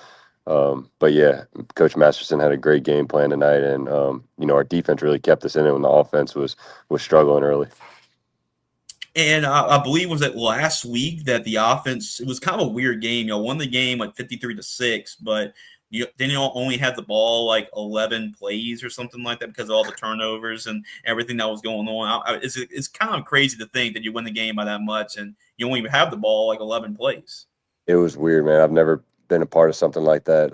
But yeah, Coach Masterson had a great game plan tonight, and our defense really kept us in it when the offense was struggling early. And I believe was it last week that the offense, it was kind of a weird game. Won the game like 53-6, but then you only had the ball like 11 plays or something like that because of all the turnovers and everything that was going on. It's kind of crazy to think that you win the game by that much and you only have the ball like 11 plays. It was weird, man. I've never been a part of something like that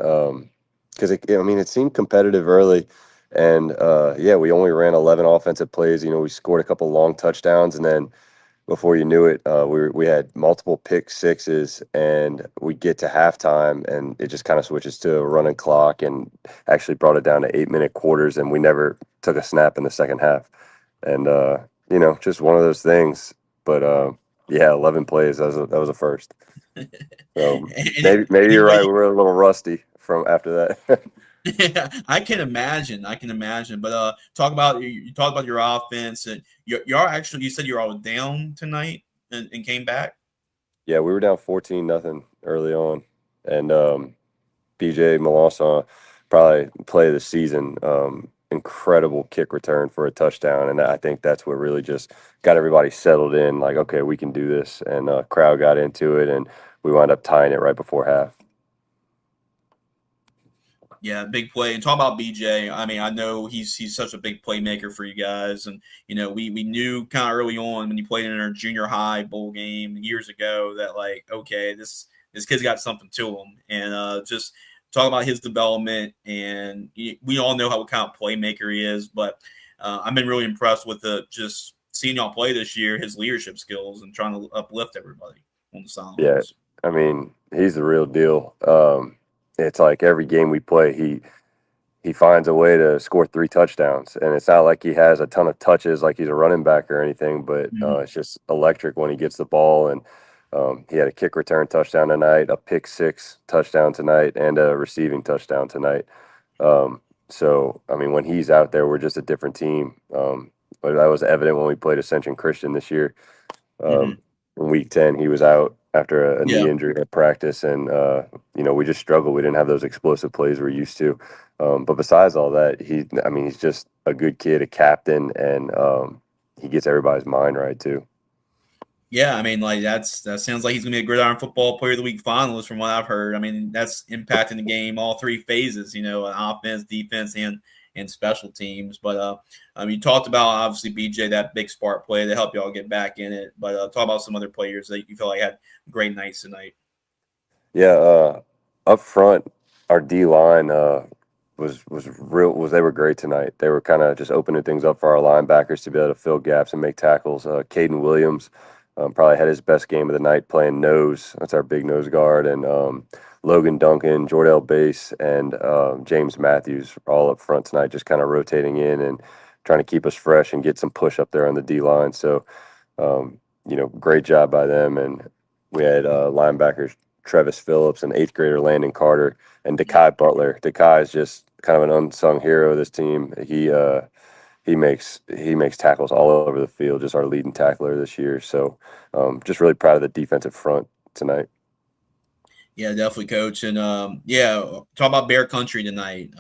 because it seemed competitive early, And yeah, we only ran 11 offensive plays. We scored a couple long touchdowns, and then before you knew it, we had multiple pick sixes, and we get to halftime, and it just kind of switches to a running clock, and actually brought it down to 8-minute quarters, and we never took a snap in the second half. And just one of those things. But yeah, 11 plays. That was a first. So maybe you're right. We were a little rusty from after that. Yeah, I can imagine. But talk about you talked about your offense, and y'all actually, you said you're all down tonight and came back. Yeah, we were down 14-0 early on, and BJ Melanson, probably play of the season. Incredible kick return for a touchdown, and I think that's what really just got everybody settled in. Like, okay, we can do this, and crowd got into it, and we wound up tying it right before half. Yeah, big play. And talk about BJ. I mean, I know he's such a big playmaker for you guys, and we knew kind of early on when he played in our junior high bowl game years ago that, like, okay, this kid's got something to him, and just talk about his development. And we all know what kind of playmaker he is, but I've been really impressed with just seeing y'all play this year, his leadership skills and trying to uplift everybody on the sidelines. Yeah, I mean, he's the real deal. It's like every game we play, he finds a way to score 3 touchdowns, and it's not like he has a ton of touches like he's a running back or anything, but it's just electric when he gets the ball. And he had a kick return touchdown tonight, a pick 6 touchdown tonight, and a receiving touchdown tonight. So I mean, when he's out there, we're just a different team. But that was evident when we played Ascension Christian this year. In week 10, he was out after a knee injury at practice, and we just struggled. We didn't have those explosive plays we're used to. But besides all that, he's just a good kid, a captain, and he gets everybody's mind right too. Yeah, I mean, like that sounds like he's gonna be a Gridiron Football Player of the Week finalist from what I've heard. I mean, that's impacting the game all 3 phases, offense, defense, and special teams. But you talked about obviously BJ, that big spark play that helped y'all get back in it. But talk about some other players that you feel like had great nights tonight. Yeah, up front, our D line they were great tonight. They were kind of just opening things up for our linebackers to be able to fill gaps and make tackles. Caden Williams probably had his best game of the night playing nose. That's our big nose guard. And Logan Duncan, Jordell Bass, and James Matthews all up front tonight, just kind of rotating in and trying to keep us fresh and get some push up there on the D line. So, great job by them. And we had linebackers Trevis Phillips and 8th grader Landon Carter and Dekai Butler. Dekai is just kind of an unsung hero of this team. He makes tackles all over the field, just our leading tackler this year. So just really proud of the defensive front tonight. Yeah, definitely, Coach. And talk about Bear Country tonight,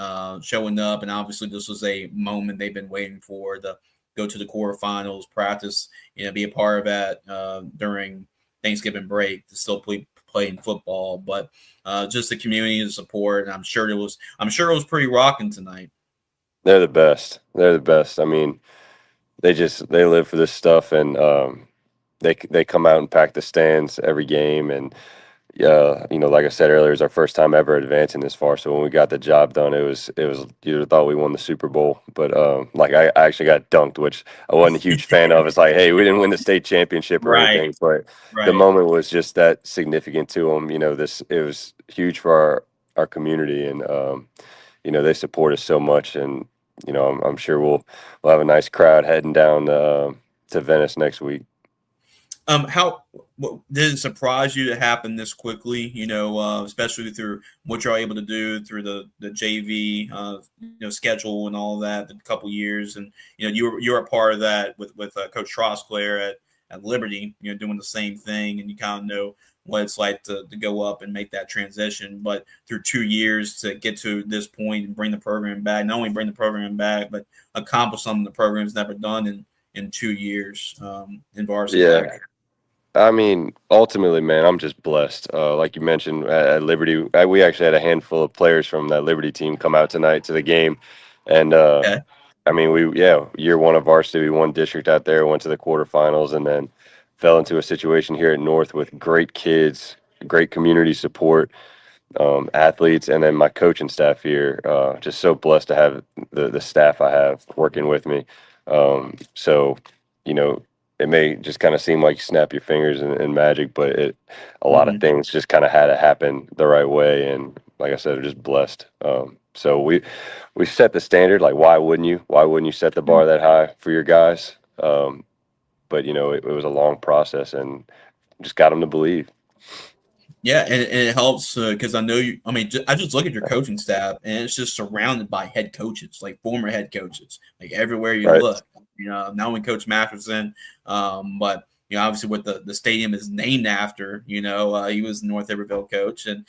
showing up. And obviously this was a moment they've been waiting for, to go to the quarterfinals, practice, be a part of that during Thanksgiving break, to still playing football. But just the community and support. And I'm sure it was pretty rocking tonight. They're the best. I mean, they live for this stuff, and they come out and pack the stands every game. And like I said earlier, it was our first time ever advancing this far. So when we got the job done, it was you thought we won the Super Bowl. But I actually got dunked, which I wasn't a huge fan of. It's like, hey, we didn't win the state championship or anything, but the moment was just that significant to them. It was huge for our community, and they support us so much. And I'm sure we'll have a nice crowd heading down to Venice next week. Did it surprise you to happen this quickly? Especially through what you're able to do through the JV, schedule and all that, the couple years, and you were a part of that with Coach Trosclair at Liberty, doing the same thing, and you kind of know what it's like to go up and make that transition. But through 2 years to get to this point and bring the program back, not only bring the program back, but accomplish something the program's never done in 2 years in varsity. Yeah. I mean, ultimately, man, I'm just blessed. Like you mentioned, at Liberty, we actually had a handful of players from that Liberty team come out tonight to the game. And, I mean, year 1 of varsity, we won district out there, went to the quarterfinals, and then fell into a situation here at North with great kids, great community support. athletes, and then my coaching staff here. Just so blessed to have the staff I have working with me. So, you know, it may just kind of seem like you snap your fingers and magic, but a lot of things just kind of had to happen the right way. And like I said, I'm just blessed. So we set the standard. Like, why wouldn't you? Why wouldn't you set the bar that high for your guys? But you know, it was a long process, and just got them to believe. Yeah, and it helps because I know you. I mean, I just look at your coaching staff, and it's just surrounded by head coaches, like former head coaches, like everywhere you Right. look. You know, not only Coach Masterson, but you know, obviously what the stadium is named after. You know, he was the North Iberville coach, and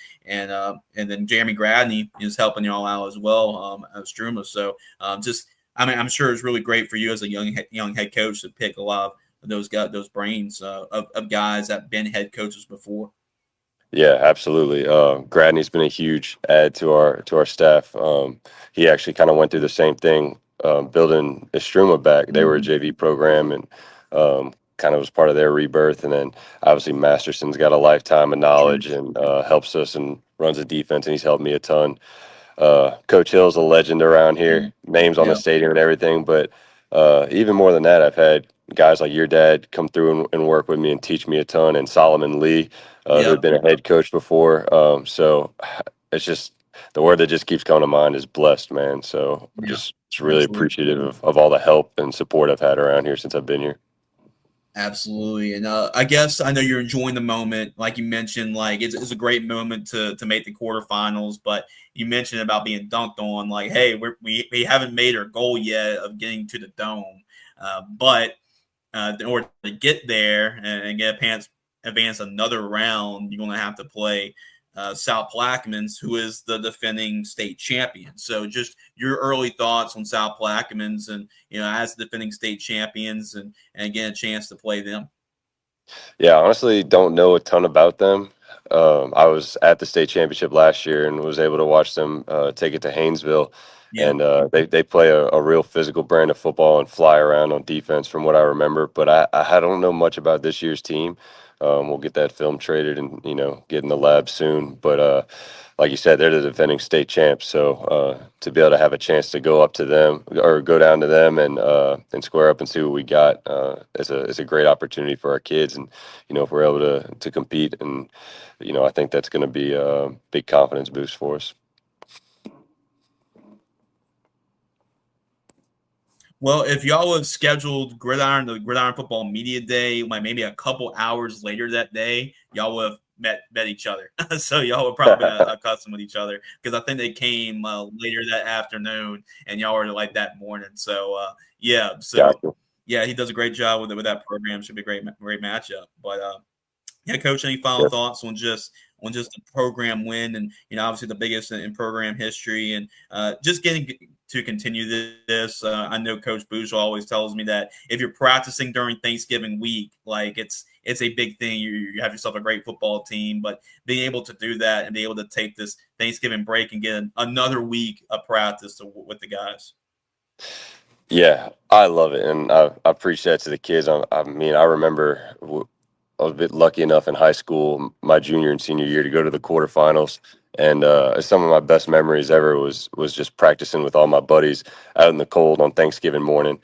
then Jeremy Gradney is helping you all out as well as Struma. So just, I mean, I'm sure it's really great for you as a young head coach to pick a lot of those brains of guys that have been head coaches before. Yeah, absolutely. Gradney's been a huge add to our staff. He actually kind of went through the same thing, building Estruma back. They were a JV program, and kind of was part of their rebirth. And then obviously Masterson's got a lifetime of knowledge and helps us and runs a defense, and he's helped me a ton. Coach Hill's a legend around here, names on the stadium and everything. But even more than that, I've had guys like your dad come through and work with me and teach me a ton, and Solomon Lee, who had been a head coach before. So it's just the word that just keeps coming to mind is blessed, man. So just really appreciative of all the help and support I've had around here since I've been here. Absolutely. And I guess I know you're enjoying the moment. Like you mentioned, like it's a great moment to make the quarterfinals, but you mentioned about being dunked on, like, hey, we haven't made our goal yet of getting to the dome. But in order to get there and get advance another round, you're going to have to play South Plaquemine, who is the defending state champion. So just your early thoughts on South Plaquemine and, you know, as the defending state champions and get a chance to play them. Yeah, honestly, don't know a ton about them. I was at the state championship last year and was able to watch them take it to Haynesville. Yeah. And they play a real physical brand of football and fly around on defense from what I remember. But I don't know much about this year's team. We'll get that film traded and, you know, get in the lab soon. But like you said, they're the defending state champs. So to be able to have a chance to go up to them or go down to them and square up and see what we got is a great opportunity for our kids. And, you know, if we're able to compete, and, you know, I think that's going to be a big confidence boost for us. Well, if y'all would have scheduled the Gridiron Football Media Day, like maybe a couple hours later that day, y'all would have met each other. So y'all would probably been accustomed with each other, because I think they came later that afternoon and y'all were like that morning. So yeah, so Gotcha. Yeah, he does a great job with that program. Should be a great matchup. But yeah, Coach, any final thoughts on just the program win, and, you know, obviously the biggest in program history, and just getting to continue this. I know Coach Bouchel always tells me that if you're practicing during Thanksgiving week, like it's a big thing. You have yourself a great football team, but being able to do that and be able to take this Thanksgiving break and get another week of practice with the guys. Yeah, I love it, and I preach that to the kids. I mean, I remember I was a bit lucky enough in high school, my junior and senior year, to go to the quarterfinals. And some of my best memories ever was just practicing with all my buddies out in the cold on Thanksgiving morning.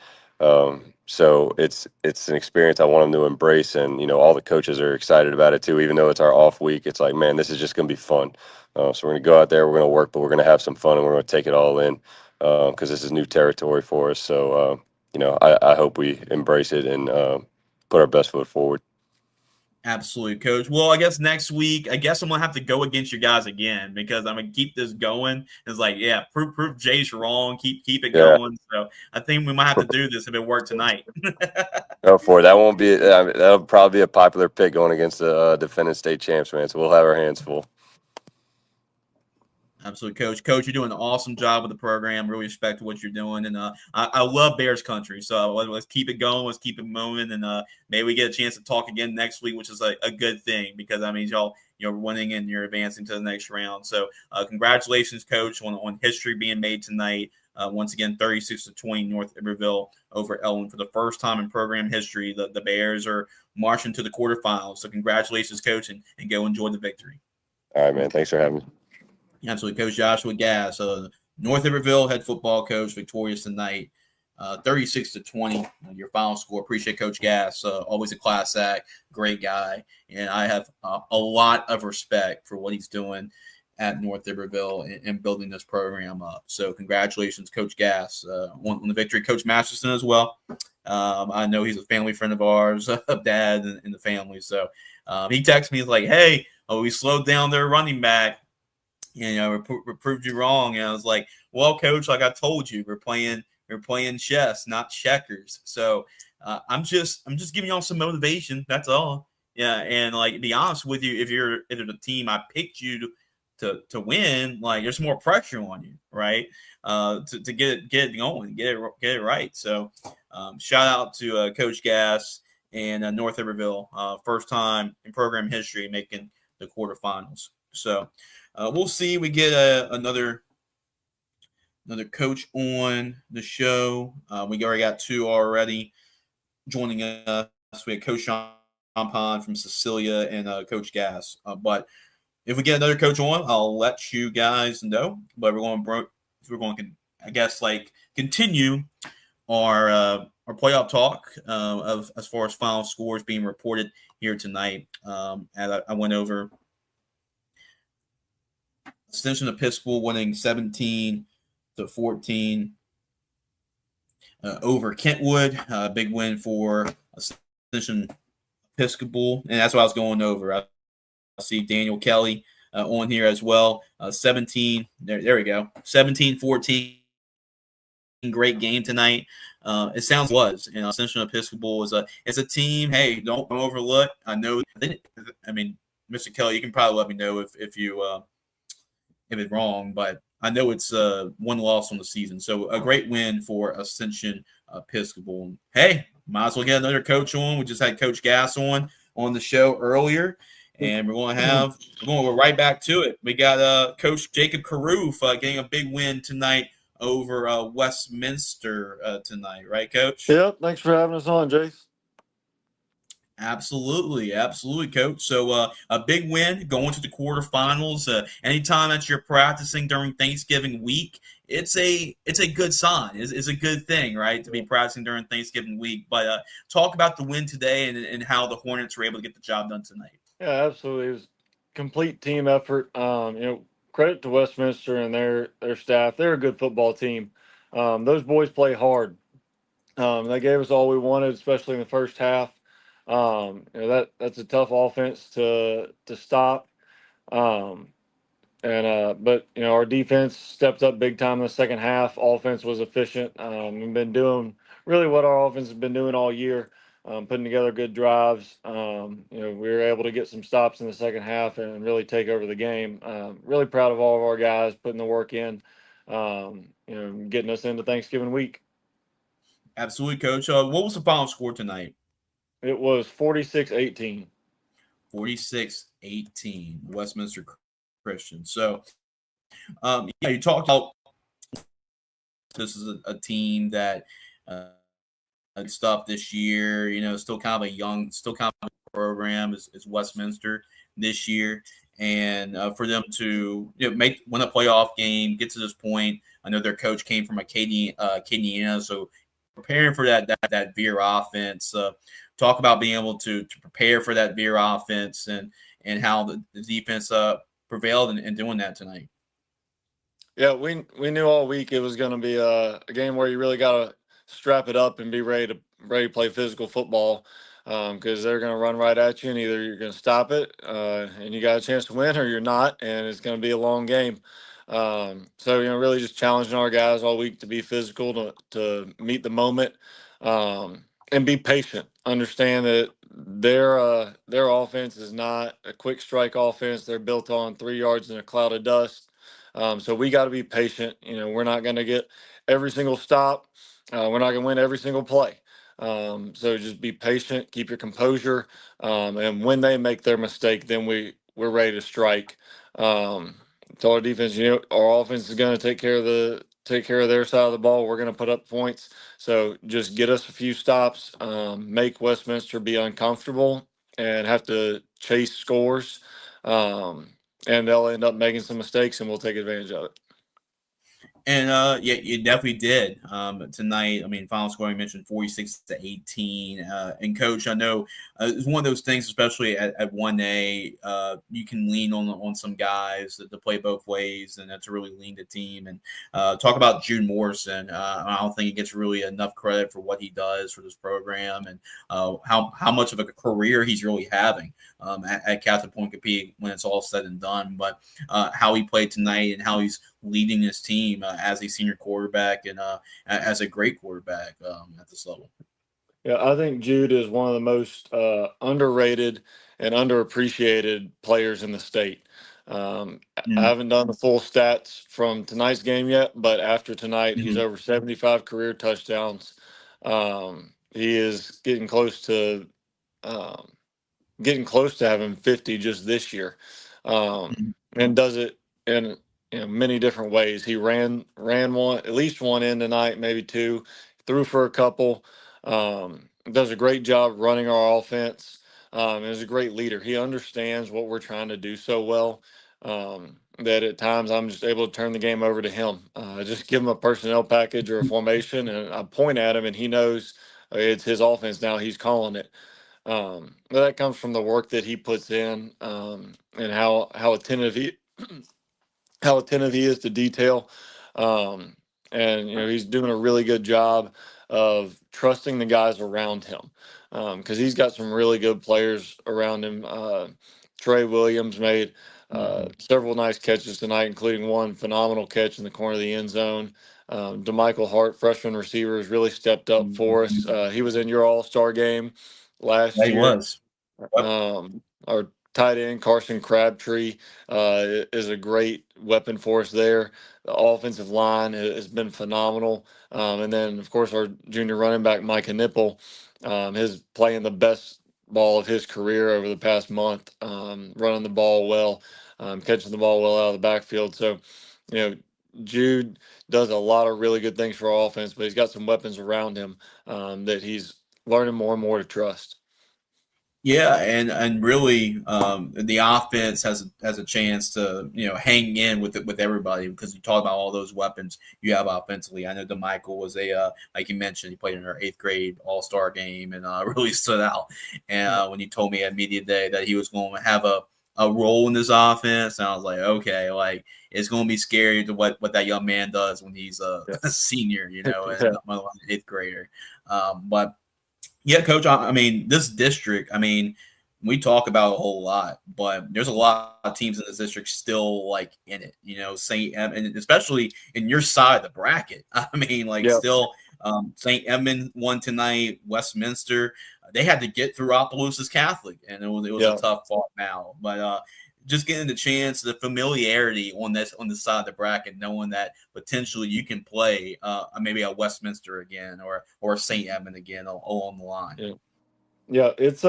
So it's an experience I want them to embrace, and, you know, all the coaches are excited about it too. Even though it's our off week, it's like, man, this is just going to be fun. So we're going to go out there, we're going to work, but we're going to have some fun, and we're going to take it all in, because this is new territory for us. So you know, I hope we embrace it and put our best foot forward. Absolutely, Coach. Well, I guess next week, I'm gonna have to go against you guys again, because I'm gonna keep this going. It's like, yeah, prove Jace wrong, keep it going. So I think we might have to do this if it worked tonight. Go for it. That won't be. I mean, that'll probably be a popular pick going against the defending state champs, man. So we'll have our hands full. Absolutely, Coach. Coach, you're doing an awesome job with the program. Really respect what you're doing, and I love Bears country. So let's keep it going. Let's keep it moving, and maybe we get a chance to talk again next week, which is a good thing, because that means you're winning and you're advancing to the next round. So congratulations, Coach, on history being made tonight. Once again, 36-20 North Iberville over Elton for the first time in program history. The Bears are marching to the quarterfinals. So congratulations, Coach, and go enjoy the victory. All right, man. Thanks for having me. Absolutely, Coach Joshua Gast, North Iberville head football coach, victorious tonight, 36-20. Your final score. Appreciate Coach Gast. Always a class act, great guy, and I have a lot of respect for what he's doing at North Iberville and building this program up. So congratulations, Coach Gast, on the victory. Coach Masterson as well. I know he's a family friend of ours, of Dad and the family. So he texted me, he's like, "Hey, we slowed down their running back. We proved you wrong." And I was like, "Well, Coach, like I told you, we're playing chess, not checkers." So I'm just giving y'all some motivation. That's all. Yeah, and like to be honest with you, if you're the team I picked you to win, like there's more pressure on you, right? To get it going, get it right. So shout out to Coach Gast and North Iberville, first time in program history making the quarterfinals. So we'll see. We get another coach on the show. We already got two already joining us. We had Coach Champagne from Cecilia and Coach Gast. But if we get another coach on, I'll let you guys know. But we're going to, I guess, like continue our playoff talk of as far as final scores being reported here tonight. And I went over Ascension Episcopal winning 17-14 over Kentwood. Big win for Ascension Episcopal, and that's what I was going over. I see Daniel Kelly on here as well. 17. There we go. 17-14. Great game tonight. It sounds was. And Ascension Episcopal is a team. Hey, don't overlook. I know. I mean, Mr. Kelly, you can probably let me know if it's wrong, but I know it's one loss on the season. So a great win for Ascension Episcopal. Hey, might as well get another coach on. We just had Coach Gast on the show earlier, and we're going to go right back to it. We got Coach Jacob Carruth getting a big win tonight over Westminster tonight, right, Coach? Yep. Thanks for having us on, Jace. Absolutely, Coach. So a big win going to the quarterfinals. Anytime that you're practicing during Thanksgiving week, it's a good sign. It's a good thing, right, to be practicing during Thanksgiving week. But talk about the win today and how the Hornets were able to get the job done tonight. Yeah, absolutely. It was complete team effort. Credit to Westminster and their staff. They're a good football team. Those boys play hard. They gave us all we wanted, especially in the first half. That's a tough offense to stop. But our defense stepped up big time in the second half. Offense was efficient. We've been doing really what our offense has been doing all year, putting together good drives. We were able to get some stops in the second half and really take over the game. Really proud of all of our guys putting the work in, getting us into Thanksgiving week. Absolutely, Coach. What was the final score tonight? It was 46-18. 46-18, Westminster Christian. So, you talked about this is a team that had stuff this year. Still kind of a program is Westminster this year, and for them to win a playoff game, get to this point. I know their coach came from Acadiana, so preparing for that veer offense. Talk about being able to prepare for that veer offense and how the defense prevailed in doing that tonight. Yeah, we knew all week it was going to be a game where you really got to strap it up and be ready to play physical football, because they're going to run right at you, and either you're going to stop it and you got a chance to win, or you're not, and it's going to be a long game. Really just challenging our guys all week to be physical, to meet the moment, and be patient. Understand that their offense is not a quick strike offense. They're built on 3 yards in a cloud of dust. So we got to be patient. We're not going to get every single stop. We're not going to win every single play. So just be patient, keep your composure, and when they make their mistake, then we're ready to strike. So our defense, our offense is going to take care of their side of the ball. We're going to put up points. So just get us a few stops, make Westminster be uncomfortable and have to chase scores. and they'll end up making some mistakes, and we'll take advantage of it. And yeah, you definitely did tonight. I mean, final score you mentioned 46-18. And coach, I know it's one of those things, especially at 1A. You can lean on some guys to play both ways, and to really lean the team. And talk about Jude Morrison. I don't think he gets really enough credit for what he does for this program, and how much of a career he's really having at Captain Pointe Coupee when it's all said and done. But how he played tonight and how he's leading his team as a senior quarterback and as a great quarterback at this level. Yeah, I think Jude is one of the most underrated and underappreciated players in the state. I haven't done the full stats from tonight's game yet, but after tonight, he's over 75 career touchdowns. He is getting close to having 50 just this year, and does it in many different ways. He ran one, at least one in tonight, maybe two, threw for a couple. Does a great job running our offense. Is a great leader. He understands what we're trying to do so well that at times I'm just able to turn the game over to him. Just give him a personnel package or a formation, and I point at him, and he knows it's his offense now. He's calling it. But that comes from the work that he puts in, and how attentive he is to detail. And he's doing a really good job of trusting the guys around him, because he's got some really good players around him. Trey Williams made several nice catches tonight, including one phenomenal catch in the corner of the end zone. DeMichael Hart, freshman receiver, has really stepped up for us. He was in your All-Star game last year. He was. Our tight end, Carson Crabtree, is a great weapon for us there. The offensive line has been phenomenal. And then, of course, our junior running back, Micah Nipple, is playing the best ball of his career over the past month, running the ball well, catching the ball well out of the backfield. So, Jude does a lot of really good things for our offense, but he's got some weapons around him that he's learning more and more to trust. Yeah, and really, the offense has a chance to hang in with everybody, because you talk about all those weapons you have offensively. I know DeMichael was like you mentioned, he played in our 8th grade All-Star game and really stood out. And when you told me at media day that he was going to have a role in this offense, and I was like, okay, like it's going to be scary to what that young man does when he's a senior, and an 8th grader. But yeah, Coach, I mean, this district, I mean, we talk about a whole lot, but there's a lot of teams in this district still like in it, St. and especially in your side of the bracket. I mean, still St. Edmund won tonight, Westminster. They had to get through Opelousas Catholic, and it was a tough fought battle. But just getting the chance, the familiarity on the side of the bracket, knowing that potentially you can play maybe a Westminster again or St. Edmund again along the line. Yeah, it's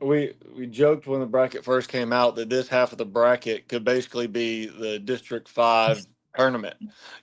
we joked when the bracket first came out that this half of the bracket could basically be the District 5 tournament,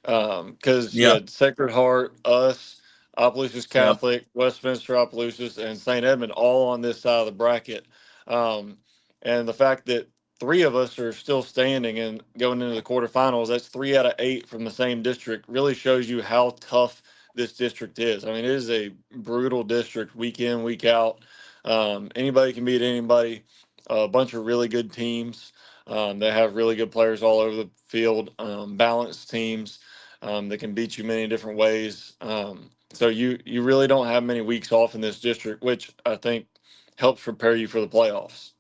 because you had Sacred Heart, us, Opelousas Catholic, Westminster, Opelousas, and St. Edmund all on this side of the bracket, and the fact that 3 of us are still standing and going into the quarterfinals, that's 3 out of 8 from the same district, really shows you how tough this district is. I mean, it is a brutal district week in, week out. Anybody can beat anybody. A bunch of really good teams that have really good players all over the field, balanced teams that can beat you many different ways. So you really don't have many weeks off in this district, which I think helps prepare you for the playoffs.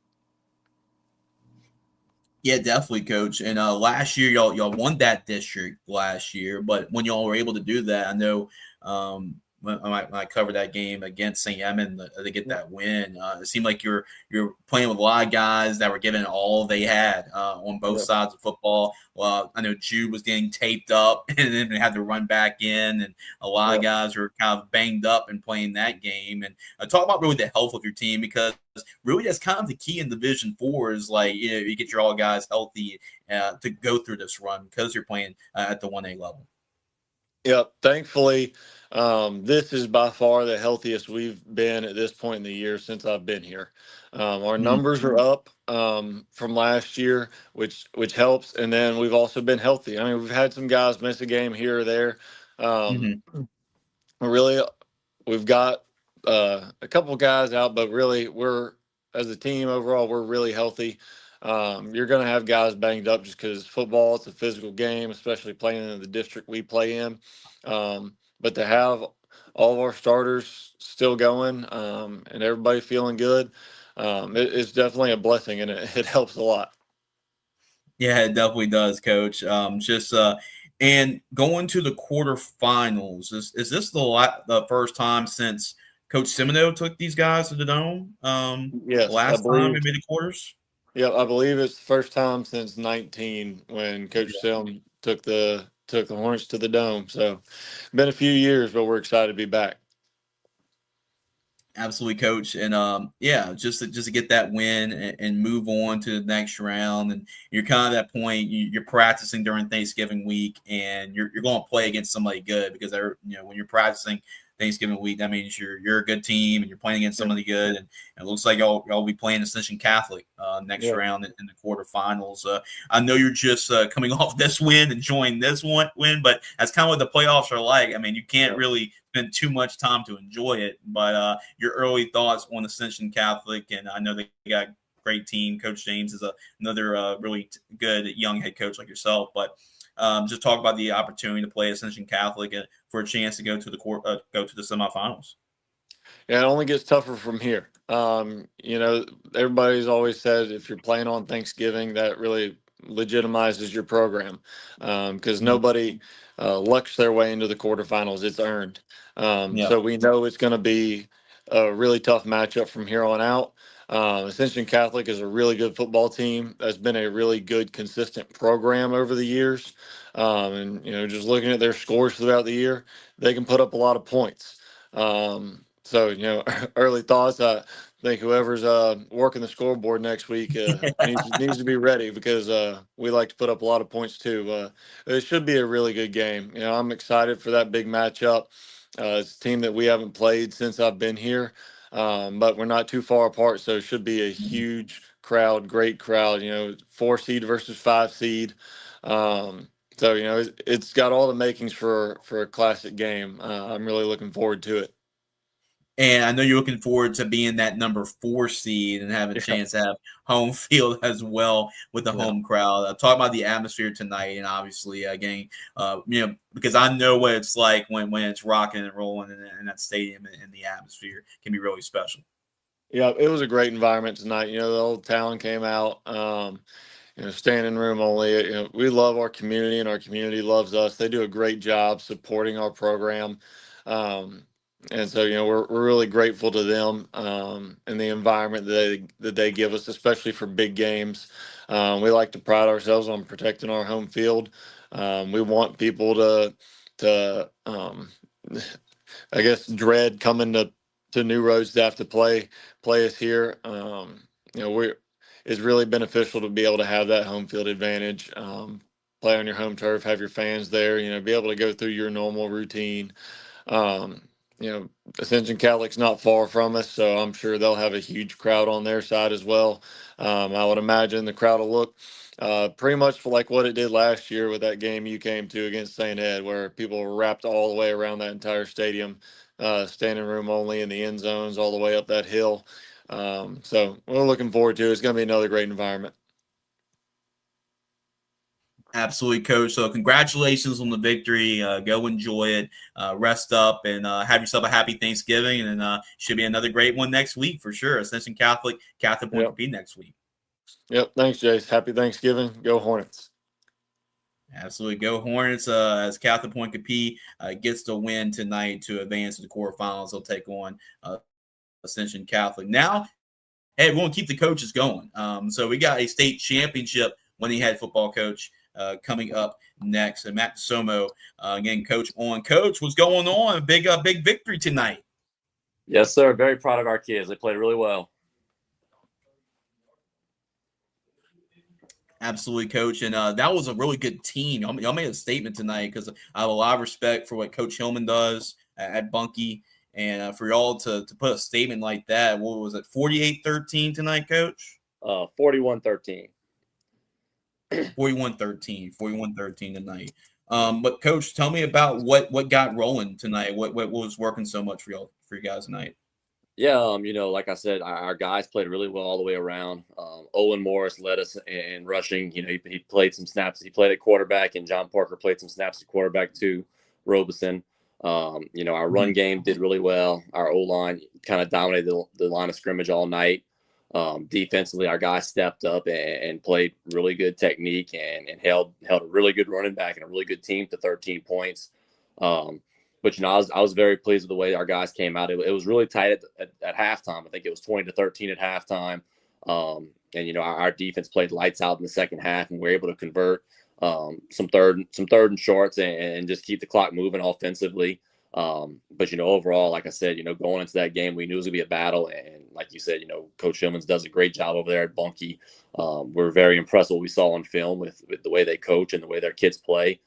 Yeah, definitely, Coach. And last year, y'all won that district last year. But when y'all were able to do that, I know when I covered that game against St. Edmund to get that win, it seemed like you're playing with a lot of guys that were giving all they had on both sides of football. Well, I know Jude was getting taped up and then had to run back in, and a lot of guys were kind of banged up and playing that game. And talk about really the health of your team, because really that's kind of the key in Division 4 is you get your all guys healthy to go through this run, because you're playing at the 1A level. Yeah, thankfully, This is by far the healthiest we've been at this point in the year since I've been here. Our Mhm. numbers are up from last year, which helps, and then we've also been healthy. I mean, we've had some guys miss a game here or there. Mhm. Really, we've got a couple guys out, but really, we're as a team overall, we're really healthy. You're going to have guys banged up just because football, it's a physical game, especially playing in the district we play in. But to have all of our starters still going and everybody feeling good, it's definitely a blessing, and it helps a lot. Yeah, it definitely does, Coach. And going to the quarterfinals, is this the first time since Coach Semino took these guys to the Dome? Yes, I Last time believe. we made the quarters. Yeah, I believe it's the first time since 19 when Coach Selm took the Hornets to the Dome. So, been a few years, but we're excited to be back. Absolutely, Coach. And yeah, just to get that win and move on to the next round. And you're kind of at that point. You're practicing during Thanksgiving week, and you're going to play against somebody good because when you're practicing Thanksgiving week, that means you're a good team and you're playing against somebody good. And it looks like y'all be playing Ascension Catholic next round in the quarterfinals. I know you're just coming off this win, enjoying this win, but that's kind of what the playoffs are like. I mean, you can't really spend too much time to enjoy it. But your early thoughts on Ascension Catholic, and I know they got a great team. Coach James is another really good young head coach like yourself, but. Just talk about the opportunity to play Ascension Catholic for a chance to go to the semifinals. Yeah, it only gets tougher from here. Everybody's always said if you're playing on Thanksgiving, that really legitimizes your program because nobody lucks their way into the quarterfinals. It's earned. Yeah. So we know it's going to be a really tough matchup from here on out. Ascension Catholic is a really good football team that's been a really good, consistent program over the years. And just looking at their scores throughout the year, they can put up a lot of points. So, early thoughts. I think whoever's working the scoreboard next week needs to be ready because we like to put up a lot of points too. It should be a really good game. I'm excited for that big matchup. It's a team that we haven't played since I've been here, but we're not too far apart, so it should be a huge crowd, great crowd. 4 seed versus 5 seed. So it's got all the makings for a classic game. I'm really looking forward to it. And I know you're looking forward to being that number 4 seed and have a chance to have home field as well with the home crowd. Talk about the atmosphere tonight, and obviously getting, because I know what it's like when it's rocking and rolling in that stadium, and the atmosphere can be really special. Yeah, it was a great environment tonight. The whole town came out. Standing room only. We love our community, and our community loves us. They do a great job supporting our program. And so, we're really grateful to them and the environment that they give us, especially for big games. We like to pride ourselves on protecting our home field. We want people to I guess, dread coming to New Roads to have to play us here. It's really beneficial to be able to have that home field advantage. Play on your home turf, have your fans there. Be able to go through your normal routine. Um, Ascension Catholic's not far from us, so I'm sure they'll have a huge crowd on their side as well. I would imagine the crowd will look pretty much like what it did last year with that game you came to against St. Ed, where people were wrapped all the way around that entire stadium, standing room only in the end zones all the way up that hill. So we're looking forward to it. It's going to be another great environment. Absolutely, Coach. So congratulations on the victory. Go enjoy it. Rest up and have yourself a happy Thanksgiving. And should be another great one next week for sure. Ascension Catholic Pointe Coupee next week. Yep. Thanks, Jace. Happy Thanksgiving. Go Hornets. Absolutely. Go Hornets as Catholic Pointe Coupee gets the win tonight to advance to the quarterfinals. They'll take on Ascension Catholic. Now, hey, we want to keep the coaches going. So we got a state championship winning head football coach coming up next. And Matt Desormeaux, again, coach on. Coach, what's going on? Big victory tonight. Yes, sir. Very proud of our kids. They played really well. Absolutely, Coach. And that was a really good team. Y'all made a statement tonight because I have a lot of respect for what Coach Hillman does at Bunkie. And for y'all to put a statement like that, what was it, 48-13 tonight, Coach? 41-13. 41-13 tonight. But Coach, tell me about what got rolling tonight. What was working so much for you guys tonight? Yeah, like I said, our guys played really well all the way around. Owen Morris led us in rushing. He played some snaps. He played at quarterback, and John Parker played some snaps at quarterback too. Robeson. Our run game did really well. Our O-line kind of dominated the line of scrimmage all night. Defensively, our guys stepped up and played really good technique and held a really good running back and a really good team to 13 points. But I was very pleased with the way our guys came out. It was really tight at halftime. I think it was 20-13 at halftime. And our defense played lights out in the second half, and we were able to convert some third and shorts and just keep the clock moving offensively. But overall, like I said, going into that game, we knew it was gonna be a battle. And like you said, Coach Hillman's does a great job over there at Bunkie. We're very impressed with what we saw on film with the way they coach and the way their kids play.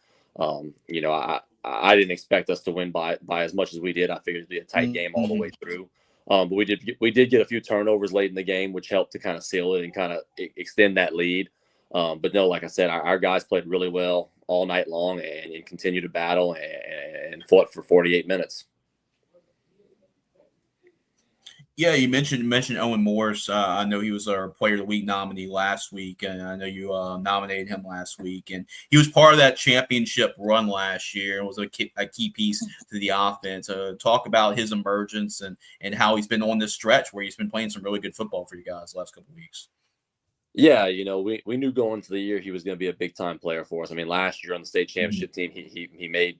I didn't expect us to win by as much as we did. I figured it'd be a tight game all the way through. But we did get a few turnovers late in the game, which helped to kind of seal it and kind of extend that lead. But no, like I said, our guys played really well all night long and continued to battle and fought for 48 minutes. Yeah, you mentioned Owen Morris. I know he was our Player of the Week nominee last week, and I know you nominated him last week. And he was part of that championship run last year and was a key piece to the offense. Talk about his emergence and how he's been on this stretch where he's been playing some really good football for you guys the last couple of weeks. Yeah, we knew going into the year he was going to be a big-time player for us. I mean, last year on the state championship team, he made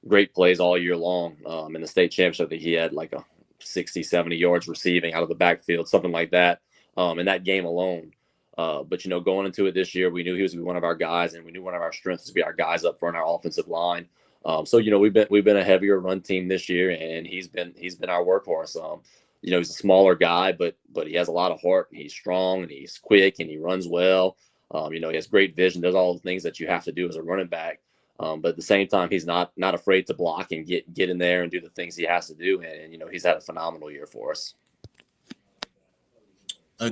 great plays all year long. In the state championship, I think he had like a 60, 70 yards receiving out of the backfield, something like that, in that game alone. But, going into it this year, we knew he was going to be one of our guys, and we knew one of our strengths was to be our guys up front, our offensive line. So, we've been a heavier run team this year, and he's been our workhorse. He's a smaller guy, but he has a lot of heart, and he's strong, and he's quick, and he runs well. He has great vision, does all the things that you have to do as a running back. But at the same time, he's not afraid to block and get in there and do the things he has to do. And he's had a phenomenal year for us.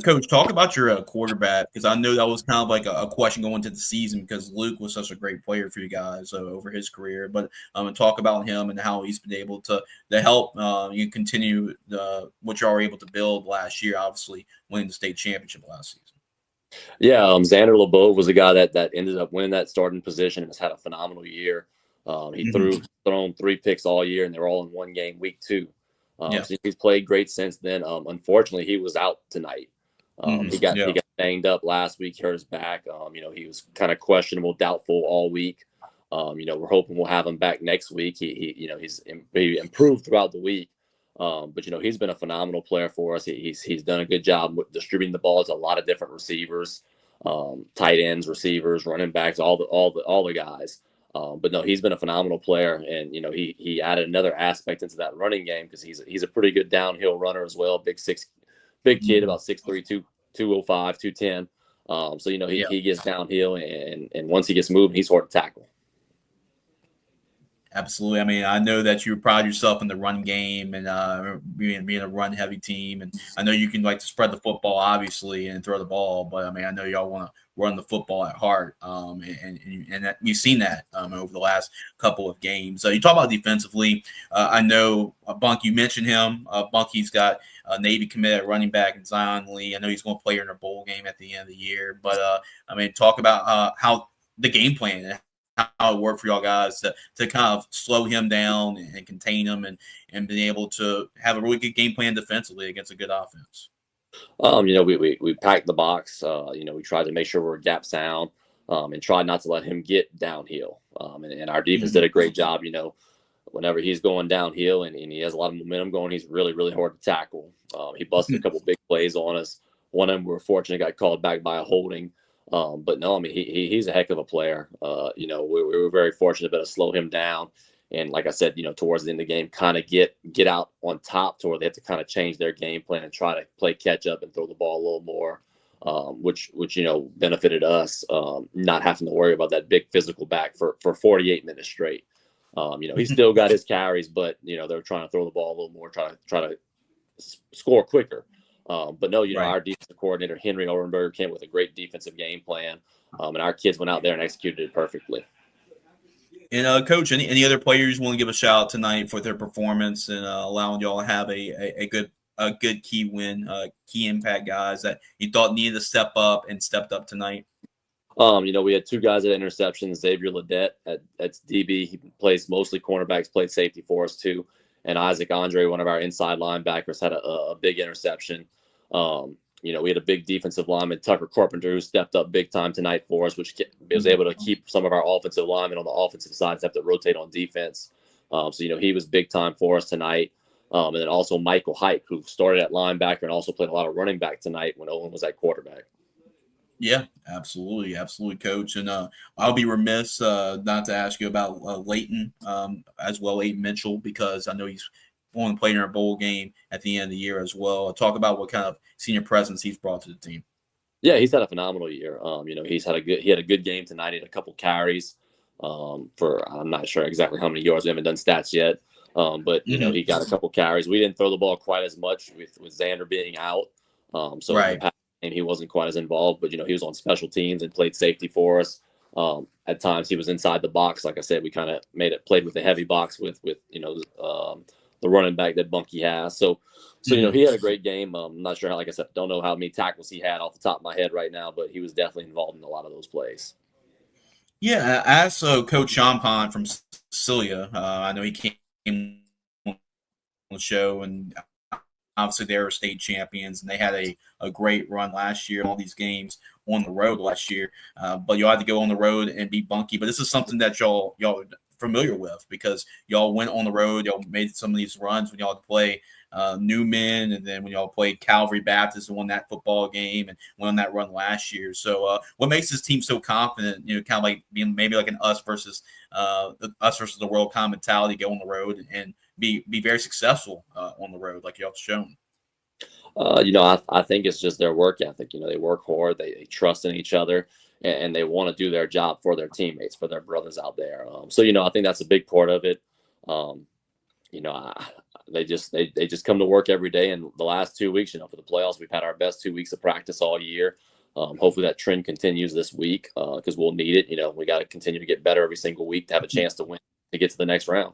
Coach, talk about your quarterback, because I know that was kind of like a question going into the season because Luke was such a great player for you guys over his career. But talk about him and how he's been able to help you continue what you were able to build last year, obviously winning the state championship last season. Yeah, Xander LeBeau was a guy that ended up winning that starting position and has had a phenomenal year. He thrown 3 picks all year, and they're all in one game, week 2. So he's played great since then. Unfortunately, he was out tonight. He got banged up last week, hurt his back. He was kind of questionable, doubtful all week. We're hoping we'll have him back next week. He's improved throughout the week. But he's been a phenomenal player for us. He's done a good job with distributing the ball to a lot of different receivers, tight ends, receivers, running backs, all the guys. But no, he's been a phenomenal player, and he added another aspect into that running game because he's a pretty good downhill runner as well. Big kid, about 6'3", 205, 210. So he gets downhill, and once he gets moving, he's hard to tackle. Absolutely. I mean, I know that you pride yourself in the run game and being a run-heavy team. And I know you can like to spread the football, obviously, and throw the ball. But, I mean, I know y'all want to run the football at heart. And that, you've seen that over the last couple of games. You talk about defensively. I know Bunkie, you mentioned him. Bunkie's got a Navy commit at running back in Zion Lee. I know he's going to play in a bowl game at the end of the year. But, I mean, talk about how the game plan and how it worked for y'all guys to kind of slow him down and contain him and being able to have a really good game plan defensively against a good offense. We packed the box. We tried to make sure we're gap sound and tried not to let him get downhill. And our defense did a great job. Whenever he's going downhill and he has a lot of momentum going, he's really, really hard to tackle. He busted a couple big plays on us. One of them, we were fortunate, got called back by a holding. But no, I mean, he's a heck of a player. We were very fortunate to slow him down. And like I said, towards the end of the game, kind of get out on top to where they have to kind of change their game plan and try to play catch up and throw the ball a little more, which benefited us, not having to worry about that big physical back for 48 minutes straight. He's still got his carries, but they're trying to throw the ball a little more, try to score quicker. But no, Right. our defensive coordinator Henry Orenberger came with a great defensive game plan, and our kids went out there and executed it perfectly. And Coach, any other players want to give a shout out tonight for their performance and allowing y'all to have a good key win, key impact guys that you thought needed to step up and stepped up tonight? We had two guys at interceptions. Xavier Ledette at DB. He plays mostly cornerbacks, played safety for us too. And Isaac Andre, one of our inside linebackers, had a big interception. We had a big defensive lineman, Tucker Carpenter, who stepped up big time tonight for us, which was able to keep some of our offensive linemen on the offensive side, have to rotate on defense. He was big time for us tonight. And then also Michael Hike, who started at linebacker and also played a lot of running back tonight when Owen was at quarterback. Yeah, absolutely, Coach. And I'll be remiss not to ask you about Leighton as well, Leighton Mitchell, because I know he's going to play in our bowl game at the end of the year as well. Talk about what kind of senior presence he's brought to the team. Yeah, he's had a phenomenal year. He had a good game tonight. He had a couple carries for I'm not sure exactly how many yards. We haven't done stats yet, but he got a couple carries. We didn't throw the ball quite as much with Xander being out, so right. In the past game, he wasn't quite as involved. But he was on special teams and played safety for us. At times he was inside the box. Like I said, we kind of played with the heavy box with the running back that Bunkie has. So he had a great game. I'm not sure how, like I said, don't know how many tackles he had off the top of my head right now, but he was definitely involved in a lot of those plays. Yeah, as Coach Champagne from Cecilia, I know he came on the show, and obviously they were state champions, and they had a great run last year in all these games on the road last year. But you had to go on the road and beat Bunkie. But this is something that y'all are familiar with because y'all went on the road, y'all made some of these runs when y'all had to play Newman, and then when y'all played Calvary Baptist and won that football game and went on that run last year. So what makes this team so confident, kind of like being maybe like an us versus the world kind of mentality, go on the road and be very successful on the road like y'all shown? I think it's just their work ethic. They work hard, they trust in each other, and they want to do their job for their teammates, for their brothers out there. I think that's a big part of it. They just come to work every day. And the last 2 weeks, for the playoffs, we've had our best 2 weeks of practice all year. Hopefully that trend continues this week because we'll need it. We got to continue to get better every single week to have a chance to win, to get to the next round.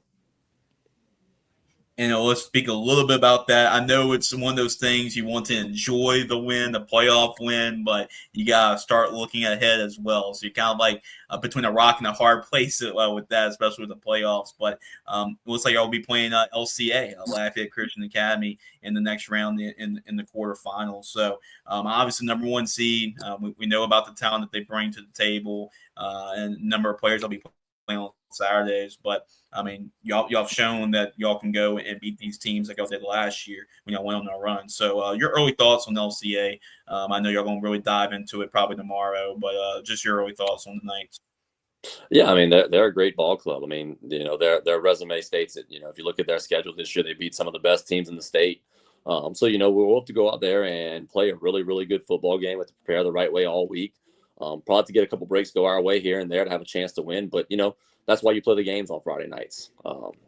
And let's speak a little bit about that. I know it's one of those things you want to enjoy the win, the playoff win, but you got to start looking ahead as well. So you're kind of like between a rock and a hard place with that, especially with the playoffs. But it looks like I'll be playing LCA, Lafayette Christian Academy, in the next round in the quarterfinals. So obviously number one seed. We know about the talent that they bring to the table and number of players I'll be playing on Saturdays, but y'all have shown that y'all can go and beat these teams like y'all did last year when y'all went on a run. So your early thoughts on LCA? I know y'all gonna really dive into it probably tomorrow, but just your early thoughts on the night. Yeah, they're a great ball club. Their resume states it. If you look at their schedule this year, they beat some of the best teams in the state. We'll have to go out there and play a really, really good football game. We have to prepare the right way all week. Probably have to get a couple breaks go our way here and there to have a chance to win. But that's why you play the games on Friday nights.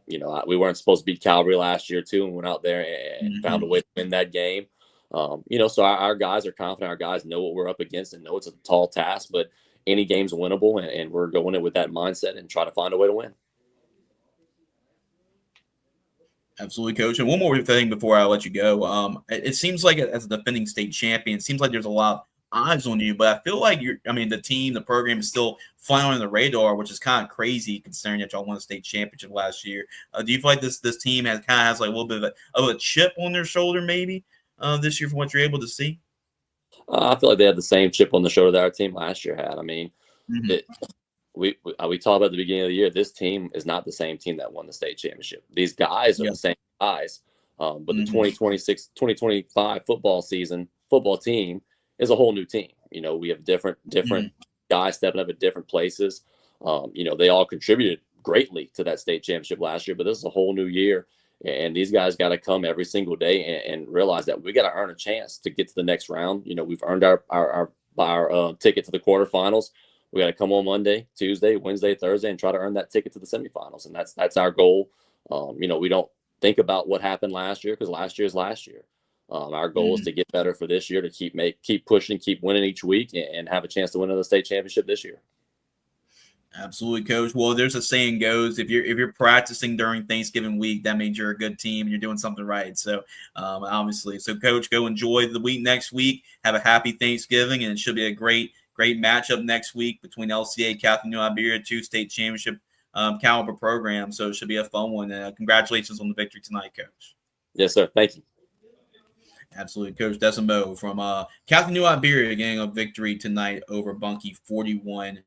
We weren't supposed to beat Calvary last year too, and went out there and found a way to win that game. So our guys are confident. Our guys know what we're up against and know it's a tall task, but any game's winnable, and we're going in with that mindset and try to find a way to win. Absolutely, Coach. And one more thing before I let you go. It seems like as a defending state champion, it seems like there's a lot of eyes on you, but I feel like the team, the program is still flying on the radar, which is kind of crazy considering that y'all won a state championship last year. Do you feel like this team has like a little bit of a chip on their shoulder maybe this year from what you're able to see? I feel like they had the same chip on the shoulder that our team last year had. We talked about at the beginning of the year, this team is not the same team that won the state championship. These guys are the same guys, but the 2025 football team is a whole new team. We have different guys stepping up at different places. They all contributed greatly to that state championship last year, but this is a whole new year. And these guys got to come every single day and realize that we got to earn a chance to get to the next round. We've earned our ticket to the quarterfinals. We got to come on Monday, Tuesday, Wednesday, Thursday, and try to earn that ticket to the semifinals. And that's our goal. We don't think about what happened last year because last year is last year. Our goal is to get better for this year, to keep pushing, keep winning each week, and have a chance to win another state championship this year. Absolutely, Coach. Well, there's a saying goes, if you're practicing during Thanksgiving week, that means you're a good team and you're doing something right. So, obviously, Coach, go enjoy the week next week. Have a happy Thanksgiving, and it should be a great matchup next week between LCA, Catholic New Iberia, 2 state championship caliber programs. So it should be a fun one. Congratulations on the victory tonight, Coach. Yes, sir. Thank you. Absolutely, Coach Desormeaux from Catholic New Iberia getting a victory tonight over Bunkie, 41-13.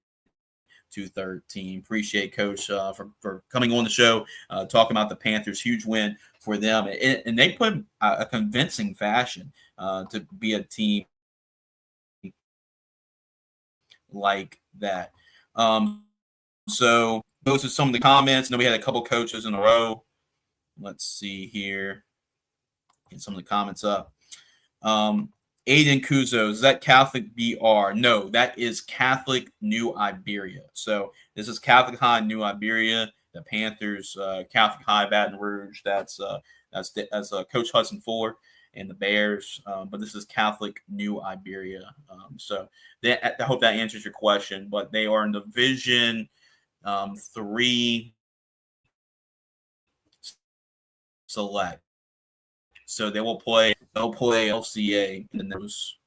Appreciate Coach for coming on the show, talking about the Panthers. Huge win for them, and they put a convincing fashion to be a team like that. So those are some of the comments. And then we had a couple coaches in a row. Let's see here. Get some of the comments up. Aiden Kuzo, is that Catholic BR? No, that is Catholic New Iberia. So this is Catholic High New Iberia, the Panthers, Catholic High Baton Rouge. That's Coach Hudson Fuller and the Bears. But this is Catholic New Iberia. I hope that answers your question. But they are in Division 3 select. So they'll play LCA in those.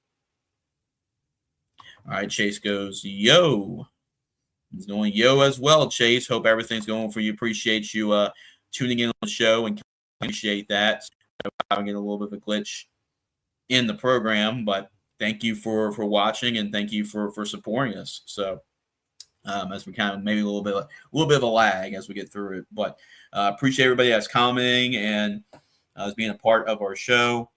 All right, Chase goes, yo. He's doing yo as well, Chase. Hope everything's going for you. Appreciate you tuning in on the show and appreciate that. I'm getting a little bit of a glitch in the program, but thank you for watching and thank you for supporting us. So as we kind of maybe a little bit of a lag as we get through it, but appreciate everybody that's commenting and as being a part of our show.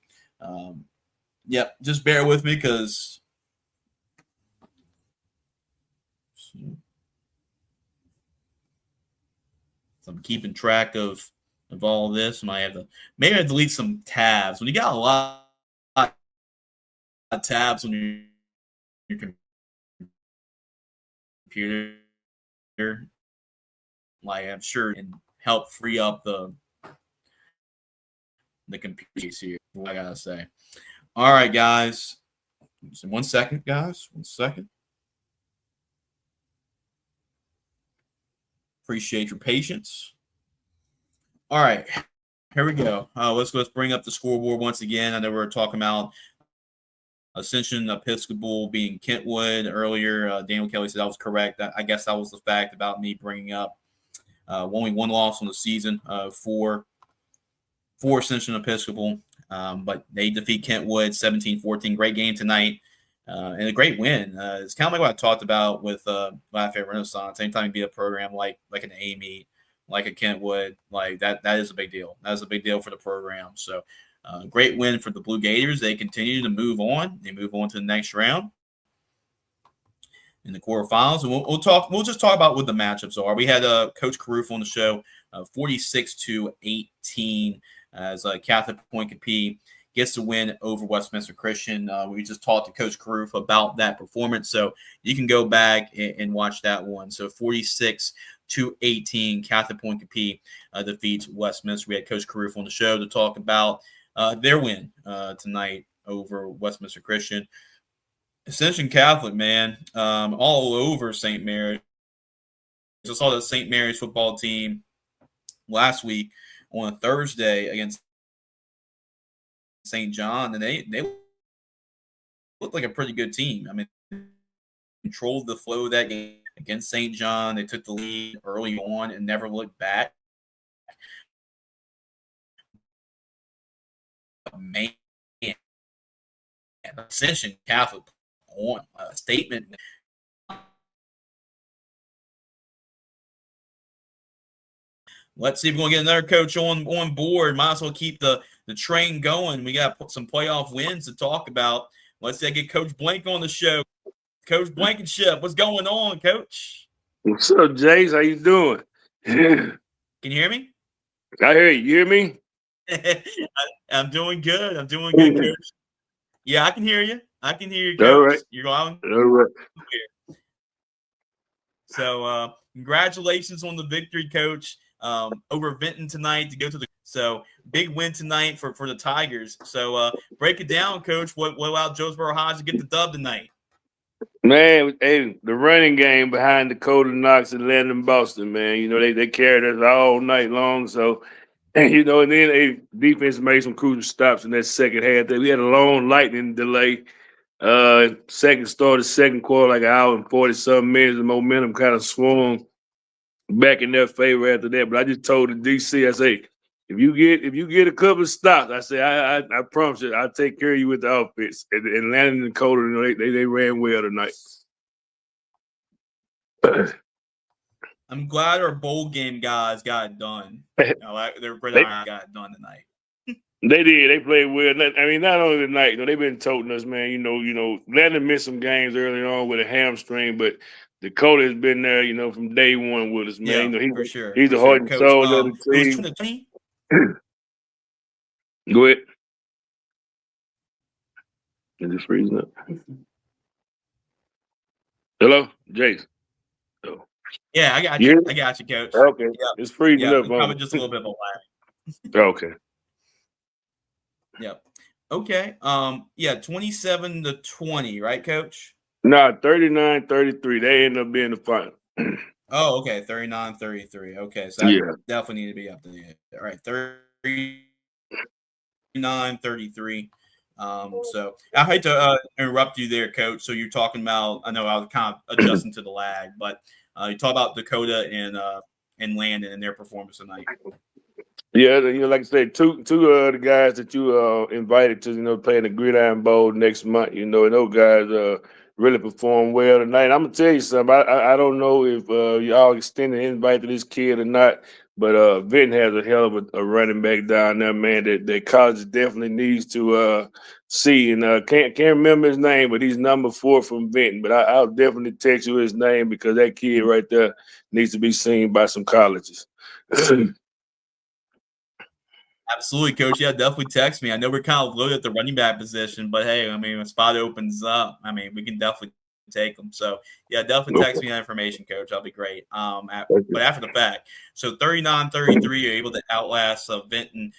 Just bear with me because I'm keeping track of all this. Maybe I delete some tabs. When you got a lot of tabs on your computer, like I'm sure it can help free up the computers here. What I gotta say. All right, guys. 1 second, guys. 1 second. Appreciate your patience. All right, here we go. Let's bring up the scoreboard once again. I know we were talking about Ascension Episcopal being Kentwood earlier. Daniel Kelly said that was correct. I guess that was the fact about me bringing up only one loss on the season for Ascension Episcopal. But they defeat Kentwood 17-14. Great game tonight. And a great win. It's kind of like what I talked about with Lafayette Renaissance. Anytime you beat a program like an Amy, like a Kentwood, like that is a big deal. That is a big deal for the program. So great win for the Blue Gators. They continue to move on. They move on to the next round in the quarterfinals. And we'll just talk about what the matchups are. We had Coach Carruth on the show, 46-18 as Catholic Pointe Coupee gets the win over Westminster Christian. We just talked to Coach Carruth about that performance, so you can go back and watch that one. So 46-18, Catholic Pointe Coupee defeats Westminster. We had Coach Carruth on the show to talk about their win tonight over Westminster Christian. Ascension Catholic, man, all over St. Mary's. I saw the St. Mary's football team last week on a Thursday against St. John, and they looked like a pretty good team. I mean, controlled the flow of that game against St. John. They took the lead early on and never looked back. Man, Ascension Catholic on a statement. Let's see if we're going to get another coach on board. Might as well keep the train going. We got some playoff wins to talk about. Let's get Coach Blank on the show. Coach Blankenship, what's going on, Coach? What's up, Jace? How you doing? Can you hear me? I hear you. You hear me? I'm doing good. I'm doing good, Coach. Yeah, I can hear you. I can hear you, Coach. All right. You're on. All right. So congratulations on the victory, Coach, over Vinton tonight to go to the – so big win tonight for the Tigers. So break it down, Coach. What allowed Jonesboro Hodge to get the dub tonight? Man, hey, the running game behind Dakota Knox and Landon Boston, man. You know, they carried us all night long. So, and, you know, and then defense made some crucial stops in that second half. We had a long lightning delay. Second quarter, like an hour and 40-something minutes. The momentum kind of swung back in their favor after that. But I just told the DC, I say, if you get a couple of stops, I say, I promise you, I'll take care of you with the offense. And Landon and Dakota, you know, they ran well tonight. I'm glad our bowl game guys got it done. Their Gridiron got it done tonight. They did. They played well. I mean, not only tonight, you know, they've been toting us, man. You know, Landon missed some games early on with a hamstring, but Dakota has been there, you know, from day one with us, man. Yeah, you know, for sure. He's the heart and soul of the team. Go ahead. Is it freezing up? Hello, Jace. Oh. Yeah, I got you. I got you, Coach. Okay. Yep. It's freezing up. Probably just a little bit of a lag. Okay. Yep. Okay. 27-20, right, Coach? No, 39-33. They end up being the final. Oh, okay. 39-33. Okay. So that definitely need to be up to the all right. 39-33. So I hate to interrupt you there, Coach. So you're talking about, I know I was kind of adjusting to the lag, but you talk about Dakota and Landon and their performance tonight. Yeah, you know, like I said, two of the guys that you invited to, you know, play in the Gridiron Bowl next month, you know, and those guys really performed well tonight. I'm gonna tell you something. I don't know if y'all extended an invite to this kid or not, but Vinton has a hell of a running back down there, man. That college definitely needs to see. And can't remember his name, but he's number 4 from Vinton. But I'll definitely text you his name because that kid right there needs to be seen by some colleges. Absolutely, Coach. Yeah, definitely text me. I know we're kind of loaded at the running back position, but hey, I mean, when a spot opens up, I mean, we can definitely take them. So, yeah, definitely text me that information, Coach. That'll be great. But after the fact, so 39-33, you're able to outlast Vinton.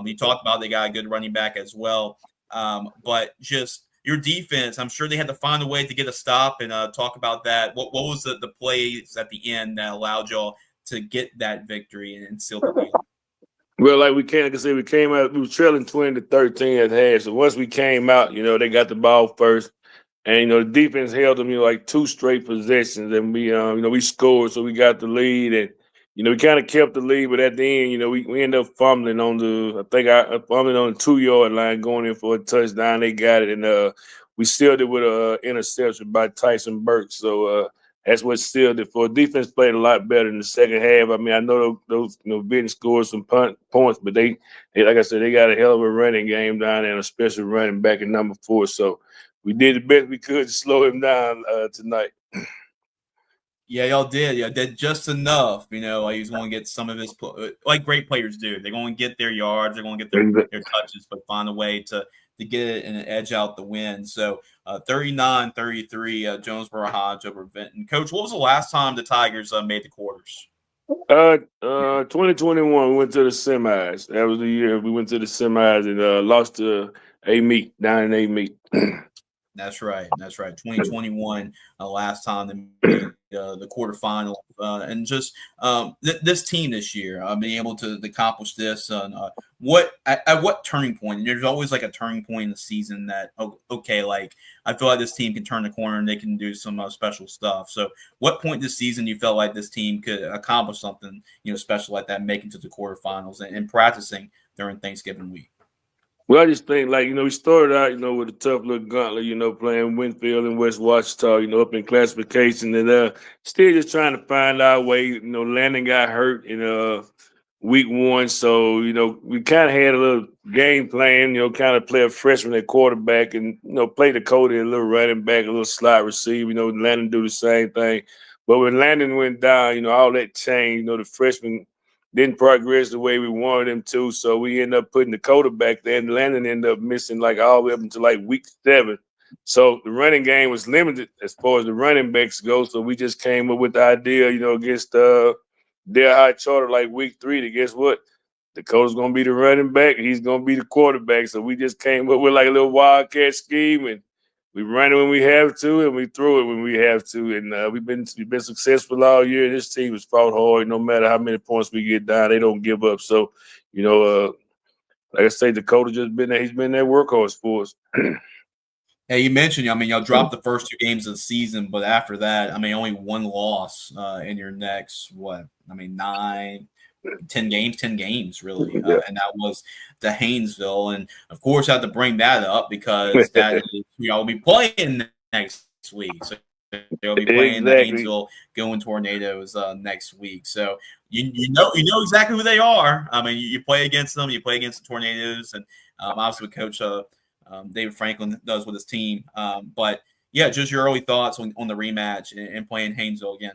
You talked about they got a good running back as well. But just your defense, I'm sure they had to find a way to get a stop and talk about that. What was the plays at the end that allowed y'all to get that victory and seal the deal? Well, like we came out, we were trailing 20-13 at half. So once we came out, you know, they got the ball first. And, you know, the defense held them, you know, like 2 straight possessions. And we, you know, we scored, so we got the lead. And, you know, we kind of kept the lead. But at the end, you know, we ended up fumbling on I fumbling on the 2-yard line going in for a touchdown. They got it. And we sealed it with an interception by Tyson Burke. So, that's what sealed it. For defense played a lot better in the second half. I mean, I know those you know, Vinton scored some points, but they, like I said, they got a hell of a running game down there, and a special running back at number 4. So we did the best we could to slow him down tonight. Yeah, y'all did. Yeah, did just enough. You know, like he's going to get some of his, like great players do. They're going to get their yards. They're going to get their touches, but find a way to get it and edge out the win. So 39-33, Jonesboro Hodge over Vinton. Coach, what was the last time the Tigers made the quarters? 2021, we went to the semis. That was the year we went to the semis and lost to A-Meat, down in A-Meat. That's right. 2021, last time they made the quarterfinal, and just this team this year, being able to accomplish this. At what turning point? And there's always like a turning point in the season that okay, like I feel like this team can turn the corner and they can do some special stuff. So, what point this season you felt like this team could accomplish something, you know, special like that, making to the quarterfinals and practicing during Thanksgiving week? Well, I just think, like, you know, we started out, you know, with a tough little gauntlet, you know, playing Winfield and West Washita, you know, up in classification, and still just trying to find our way. You know, Landon got hurt in week 1, so, you know, we kind of had a little game plan, you know, kind of play a freshman at quarterback and, you know, play Dakota a little running back, a little slot receiver, you know, Landon do the same thing. But when Landon went down, you know, all that changed. You know, the freshman didn't progress the way we wanted him to, so we ended up putting Dakota back there, and Landon ended up missing like all the way up until like week 7. So the running game was limited as far as the running backs go. So we just came up with the idea, against their high charter like week 3 to guess what? Dakota's going to be the running back. He's going to be the quarterback. So we just came up with like a little wildcat scheme, and we run it when we have to, and we throw it when we have to. And we've been successful all year. This team has fought hard. No matter how many points we get down, they don't give up. So, like I say, Dakota just been there. He's been that workhorse for us. Hey, you mentioned, y'all dropped the first 2 games of the season, but after that, only 1 loss in your next, 10 games, really. And that was to Haynesville. And, of course, I have to bring that up because that is, y'all will be playing next week. So they'll be playing the Haynesville Going Tornadoes next week. So you know exactly who they are. You play against them. You play against the Tornadoes. And obviously with Coach David Franklin does with his team. But, yeah, just your early thoughts on the rematch and playing Haynesville again.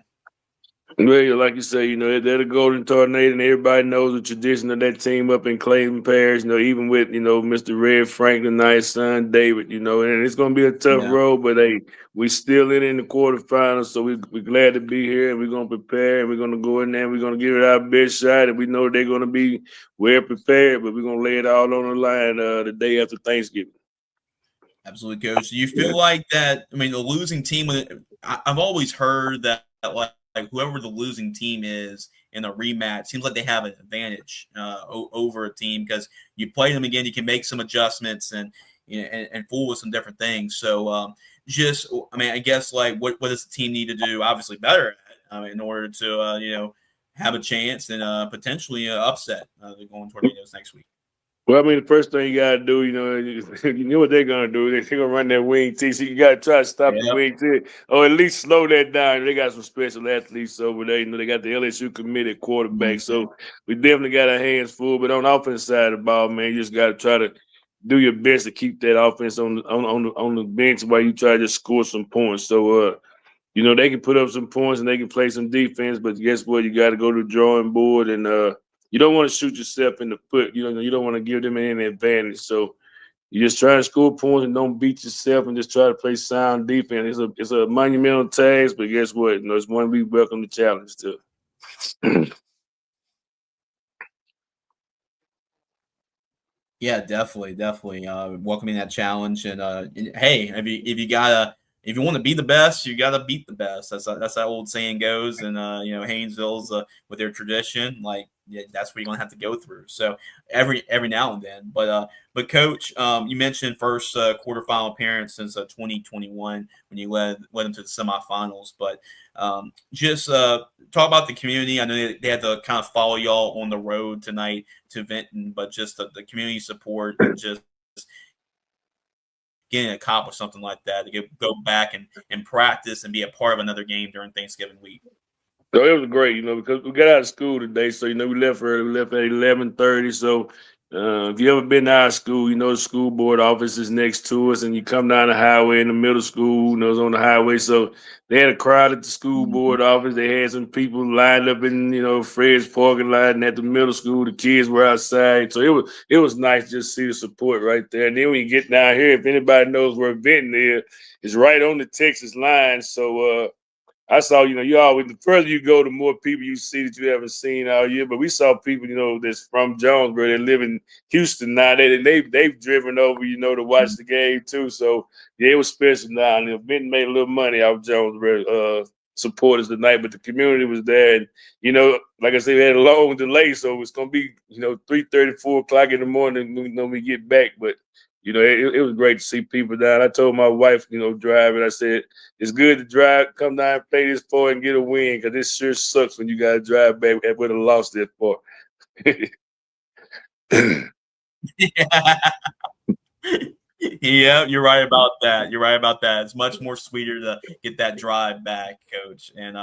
Well, like you say, they're the Golden Tornado, and everybody knows the tradition of that team up in Clayton Parish, even with, Mr. Red Franklin, nice son, David, and it's going to be a tough road, but, hey, we still in the quarterfinals, so we're glad to be here, and we're going to prepare, and we're going to go in there, and we're going to give it our best shot, and we know they're going to be well prepared, but we're going to lay it all on the line the day after Thanksgiving. Absolutely, Coach. Do you feel like that, the losing team, I've always heard that, like whoever the losing team is in a rematch, seems like they have an advantage over a team because you play them again, you can make some adjustments and fool with some different things. So I guess like what does the team need to do? Obviously better at in order to have a chance and potentially upset the Golden Tornadoes next week. Well, the first thing you gotta do, you know what they're gonna do. They're gonna run that wing T. So you gotta try to stop the wing T, or at least slow that down. They got some special athletes over there. They got the LSU committed quarterback. So we definitely got our hands full. But on the offense side of the ball, man, you just gotta try to do your best to keep that offense on the bench while you try to just score some points. So they can put up some points and they can play some defense, but guess what? You got to go to the drawing board, and you don't want to shoot yourself in the foot. You don't want to give them any advantage. So you just try to score points and don't beat yourself, and just try to play sound defense. It's a monumental task, but guess what? It's one we welcome the challenge to. Yeah, definitely. Welcoming that challenge, and hey, if you want to be the best, you gotta beat the best. That's that old saying goes, and Haynesville's with their tradition, that's what you're gonna have to go through. So every now and then, but Coach, you mentioned first quarterfinal appearance since 2021 when you led them to the semifinals, but just talk about the community. I know they had to kind of follow y'all on the road tonight to Vinton, but just the community support and just getting accomplished something like that to go back and practice and be a part of another game during Thanksgiving week. So it was great, because we got out of school today. So, we left early. We left at 11:30. So if you ever been to our school, the school board office is next to us, and you come down the highway in the middle school, it's on the highway. So they had a crowd at the school board office. They had some people lined up in, Fred's parking lot, and at the middle school, the kids were outside. So it was nice just to see the support right there. And then when you get down here, if anybody knows where Vinton is, it's right on the Texas line. So I saw, you always, the further you go, the more people you see that you haven't seen all year. But we saw people, that's from Jonesboro, they live in Houston now. They've driven over, to watch the game too. So yeah, it was special now. Vinton made a little money off Jonesboro supporters tonight, but the community was there. And like I said, we had a long delay, so it's gonna be 3:30, 4 o'clock in the morning when we get back. But it was great to see people down. I told my wife, driving, I said, it's good to drive, come down and play this far and get a win, because this sure sucks when you got to drive back with a loss that far. Yeah, you're right about that. It's much more sweeter to get that drive back, Coach. And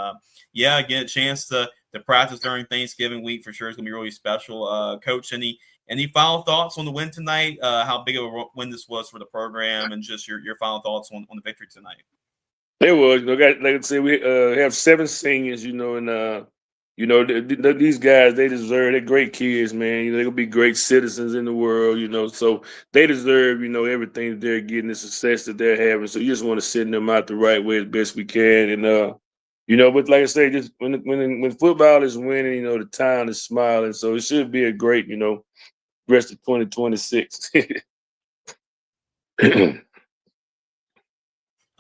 get a chance to practice during Thanksgiving week for sure. It's gonna be really special. Coach, any final thoughts on the win tonight? How big of a win this was for the program, and just your final thoughts on the victory tonight? It was, like I said, we have 7 seniors, and You know, these guys, they deserve. They're great kids, man. You know, they're gonna be great citizens in the world. You know, so they deserve, you know, everything that they're getting, the success that they're having. So you just want to send them out the right way as best we can, and you know, but like I say, just when football is winning, you know, the town is smiling. So it should be a great, you know, rest of 2026.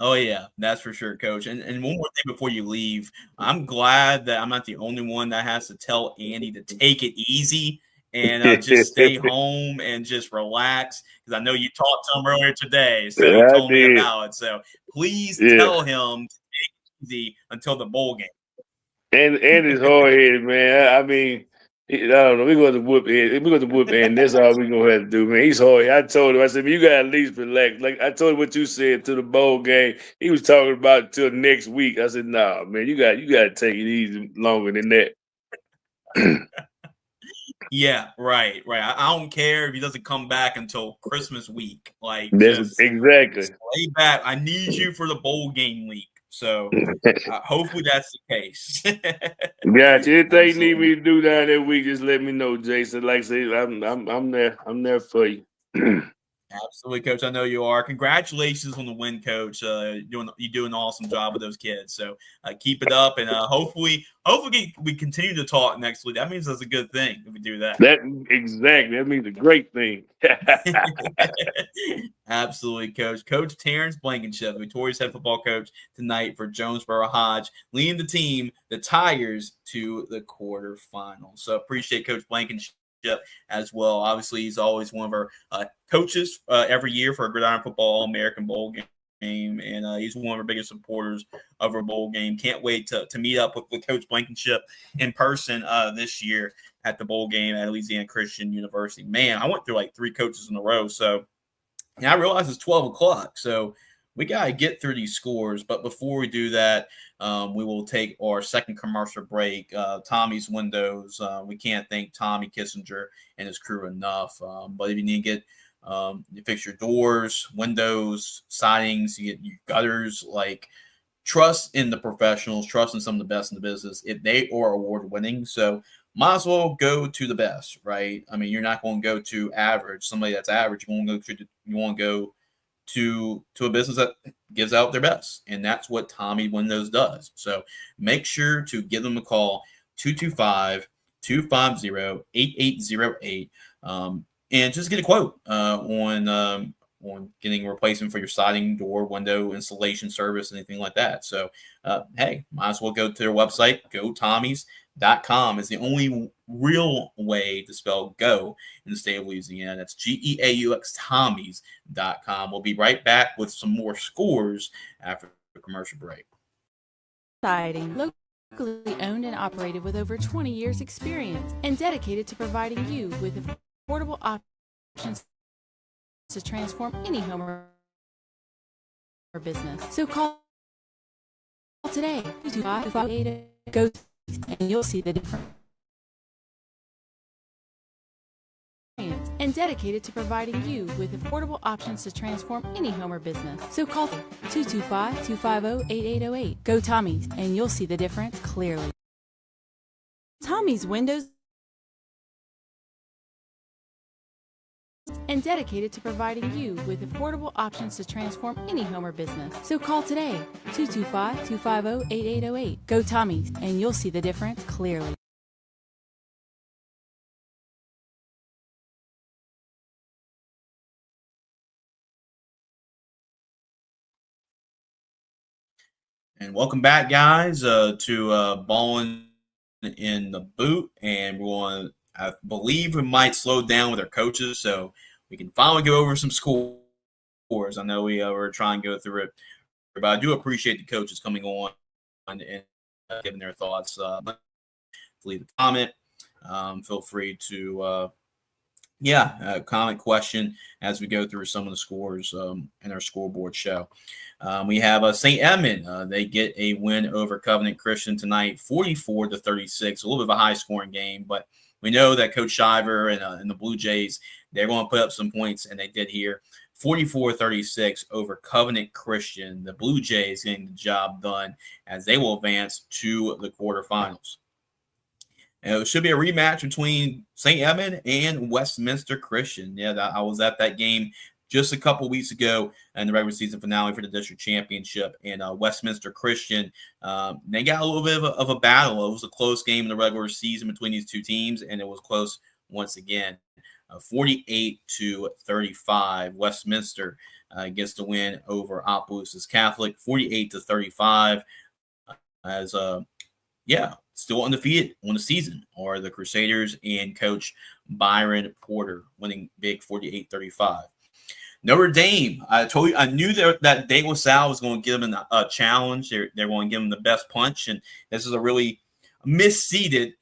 Oh yeah, that's for sure, Coach. And one more thing before you leave, I'm glad that I'm not the only one that has to tell Andy to take it easy and just stay home and just relax. Because I know you talked to him earlier today, so he I told me did. about it. So please Yeah. tell him to take it easy until the bowl game. And it's hard headed, man. I mean, I don't know. We're going to whoop it. We're going to whoop it, and that's all we're going to have to do, man. He's hard. I told him, I said, you got to at least relax. Like I told him what you said to the bowl game. He was talking about it till next week. I said, nah, man, you got to take it easy longer than that. Yeah, right. I don't care if he doesn't come back until Christmas week. Like, That's just exactly. lay back. I need you for the bowl game week. So hopefully that's the case. Gotcha. Anything you need me to do down that week, just let me know, Jason. Like I say, I'm there. I'm there for you. Absolutely, Coach. I know you are. Congratulations on the win, Coach. You do an awesome job with those kids. So keep it up, and hopefully we continue to talk next week. That means that's a good thing if we do that. Exactly. That means a great thing. Absolutely, Coach. Coach Terrance Blankenship, victorious head football coach tonight for Jonesboro Hodge, leading the team, the Tigers, to the quarterfinals. So appreciate Coach Blankenship as well. Obviously, he's always one of our coaches every year for a Gridiron Football All-American Bowl game, and he's one of our biggest supporters of our bowl game. Can't wait to meet up with Coach Blankenship in person this year at the bowl game at Louisiana Christian University. Man, I went through like 3 coaches in a row, so and I realize it's 12 o'clock, so we got to get through these scores. But before we do that, we will take our second commercial break. Tommy's Windows. We can't thank Tommy Kissinger and his crew enough. But if you need to get you fix your doors, windows, sidings, you get your gutters, like trust in the professionals, trust in some of the best in the business. If they are award winning, so might as well go to the best, right? I mean, you're not going to go to average. Somebody that's average, you want to go to a business that gives out their best, and that's what Tommy Windows does. So make sure to give them a call, 225-250-8808, and just get a quote on getting a replacement for your siding, door, window installation service, anything like that. So hey, might as well go to their website, gotommys.com is the only real way to spell go in the state of Louisiana. That's GEAUX Tommys.com. We'll be right back with some more scores after the commercial break. Siding, locally owned and operated with over 20 years experience and dedicated to providing you with affordable options to transform any home or business. So call today, 225-588-GO, and you'll see the difference. And dedicated to providing you with affordable options to transform any home or business. So call 225-250-8808. Go Tommy's, and you'll see the difference clearly. Tommy's Windows and dedicated to providing you with affordable options to transform any home or business. So call today, 225-250-8808. Go Tommy's, and you'll see the difference clearly. And welcome back, guys, to Ballin in the Boot. And I believe we might slow down with our coaches, so we can finally go over some scores. I know we were trying to go through it, but I do appreciate the coaches coming on and giving their thoughts. Leave a comment. Feel free to comment, question as we go through some of the scores in our scoreboard show. We have St. Edmund. They get a win over Covenant Christian tonight, 44-36. A little bit of a high-scoring game, but we know that Coach Shiver and the Blue Jays, they're going to put up some points, and they did here. 44-36 over Covenant Christian. The Blue Jays getting the job done as they will advance to the quarterfinals. And it should be a rematch between St. Edmund and Westminster Christian. Yeah, I was at that game just a couple weeks ago in the regular season finale for the district championship. And Westminster Christian, they got a little bit of a battle. It was a close game in the regular season between these two teams, and it was close once again. 48-35. Westminster gets the win over Opelousas Catholic. 48-35. As still undefeated on the season are the Crusaders and Coach Byron Porter, winning big 48-35. Notre Dame, I knew that De La Salle was going to give them a challenge. They're going to give them the best punch, and this is a really misseeded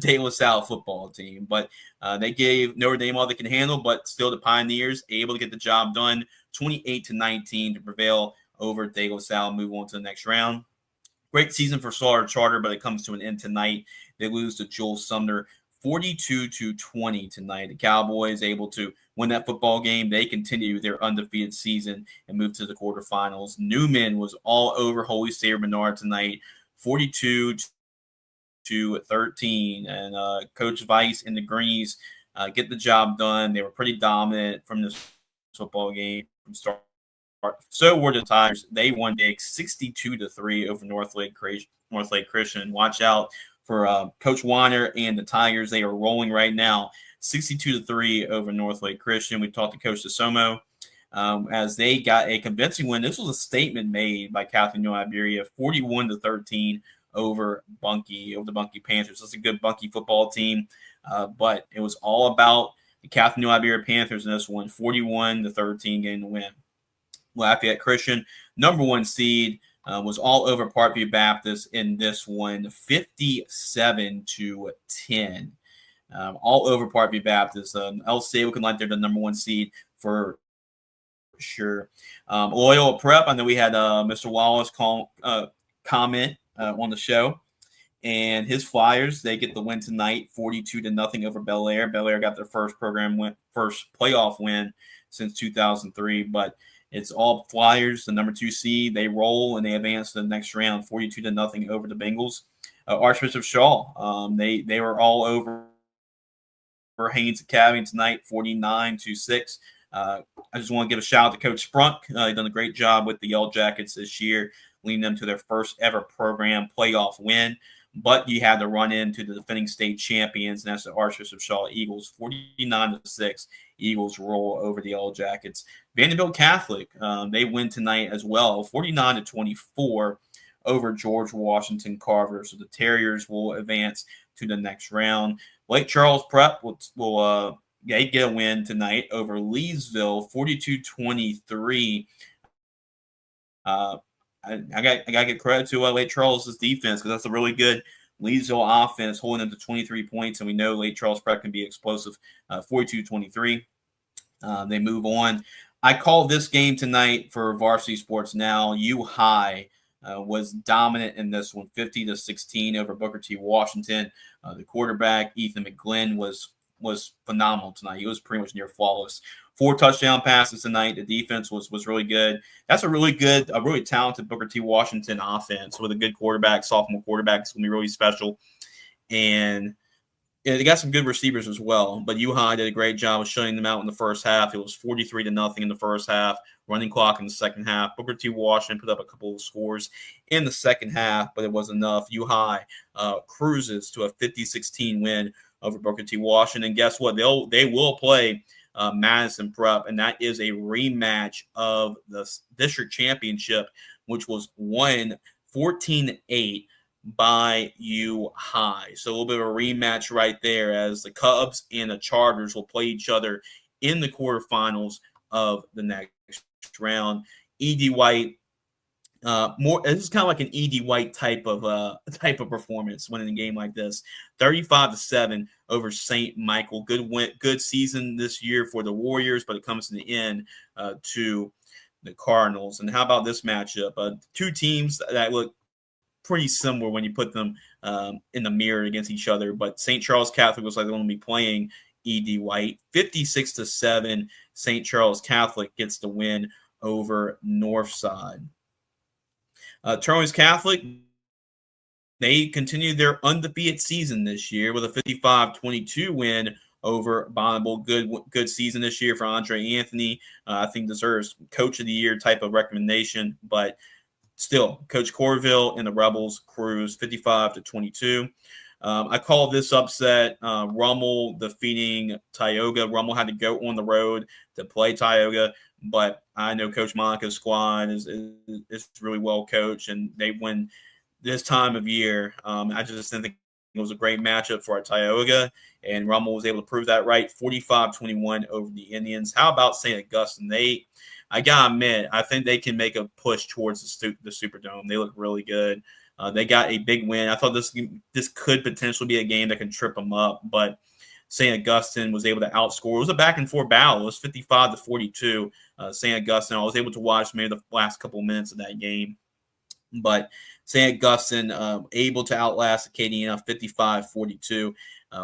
De La Salle football team. But they gave Notre Dame all they can handle, but still the Pioneers able to get the job done, 28-19 to prevail over De La Salle, move on to the next round. Great season for Slaughter Charter, but it comes to an end tonight. They lose to Joel Sumner 42-20 tonight. The Cowboys able to win that football game. They continue their undefeated season and move to the quarterfinals. Newman was all over Holy Savior Menard tonight, 42-13. And Coach Weiss and the Greenies get the job done. They were pretty dominant from this football game from start. So were the Tigers. They won big 62-3 over North Lake Christian. Watch out for Coach Weiner and the Tigers. They are rolling right now, 62-3 over North Lake Christian. We talked to Coach Desormeaux as they got a convincing win. This was a statement made by Catholic New Iberia, 41-13 over the Bunkie Panthers. That's a good Bunkie football team, but it was all about the Catholic New Iberia Panthers in this one, 41-13 getting the win. Lafayette Christian, number 1 seed, was all over Parkview Baptist in this one, 57-10. All over Parkview Baptist. LHSAA looking like they're the number 1 seed for sure. Loyola Prep, I know we had Mr. Wallace comment on the show. And his Flyers, they get the win tonight, 42-0 over Bel Air. Bel Air got their first playoff win since 2003, but it's all Flyers, the number 2 seed. They roll and they advance to the next round, 42-0 over the Bengals. Archbishop Shaw, they were all over Haynes Academy tonight, 49-6. I just want to give a shout out to Coach Sprunk. He's done a great job with the Yellow Jackets this year, leading them to their first ever program playoff win. But you had to run into the defending state champions, and that's the Archbishop Shaw Eagles, 49-6. Eagles roll over the Yellow Jackets. Vanderbilt Catholic, they win tonight as well, 49-24 over George Washington Carver. So the Terriers will advance to the next round. Lake Charles Prep will get a win tonight over Leesville, 42-23. I got to give credit to Lake Charles' defense because that's a really good Leesville offense, holding them to 23 points, and we know Lake Charles Prep can be explosive, 42-23. They move on. I call this game tonight for Varsity Sports Now. U High was dominant in this one, 50-16 over Booker T. Washington. The quarterback, Ethan McGlynn, was phenomenal tonight. He was pretty much near flawless. 4 touchdown passes tonight. The defense was really good. That's a really talented Booker T. Washington offense with a good quarterback, sophomore quarterback. It's going to be really special. And they got some good receivers as well. But U-High did a great job of shutting them out in the first half. It was 43-0 in the first half, running clock in the second half. Booker T. Washington put up a couple of scores in the second half, but it wasn't enough. U-High cruises to a 50-16 win over Booker T. Washington. And guess what? They will play Madison Prep, and that is a rematch of the district championship, which was won 14-8 by U High. So a little bit of a rematch right there, as the Cubs and the Chargers will play each other in the quarterfinals of the next round. E.D. White, this is kind of like an E.D. White type of performance winning a game like this. 35-7 over St. Michael. Good season this year for the Warriors, but it comes to the end to the Cardinals. And how about this matchup? Two teams that look pretty similar when you put them in the mirror against each other, but St. Charles Catholic looks like they're going to be playing E.D. White. 56-7, St. Charles Catholic gets the win over Northside. Terrance Catholic, they continued their undefeated season this year with a 55-22 win over Bonneville. Good season this year for Andre Anthony. I think deserves Coach of the Year type of recommendation, but still, Coach Corville and the Rebels cruise 55-22. I call this upset Rummel defeating Tioga. Rummel had to go on the road to play Tioga, but I know Coach Monica's squad is really well coached, and they win this time of year. I just think it was a great matchup for our Tioga, and Rummel was able to prove that right. 45-21 over the Indians. How about St. Augustine? I gotta admit, I think they can make a push towards the Superdome. They look really good. They got a big win. I thought this could potentially be a game that can trip them up, but St. Augustine was able to outscore. It was a back-and-forth battle. It was 55-42. St. Augustine, I was able to watch maybe the last couple of minutes of that game, but St. Augustine able to outlast Acadiana 55-42.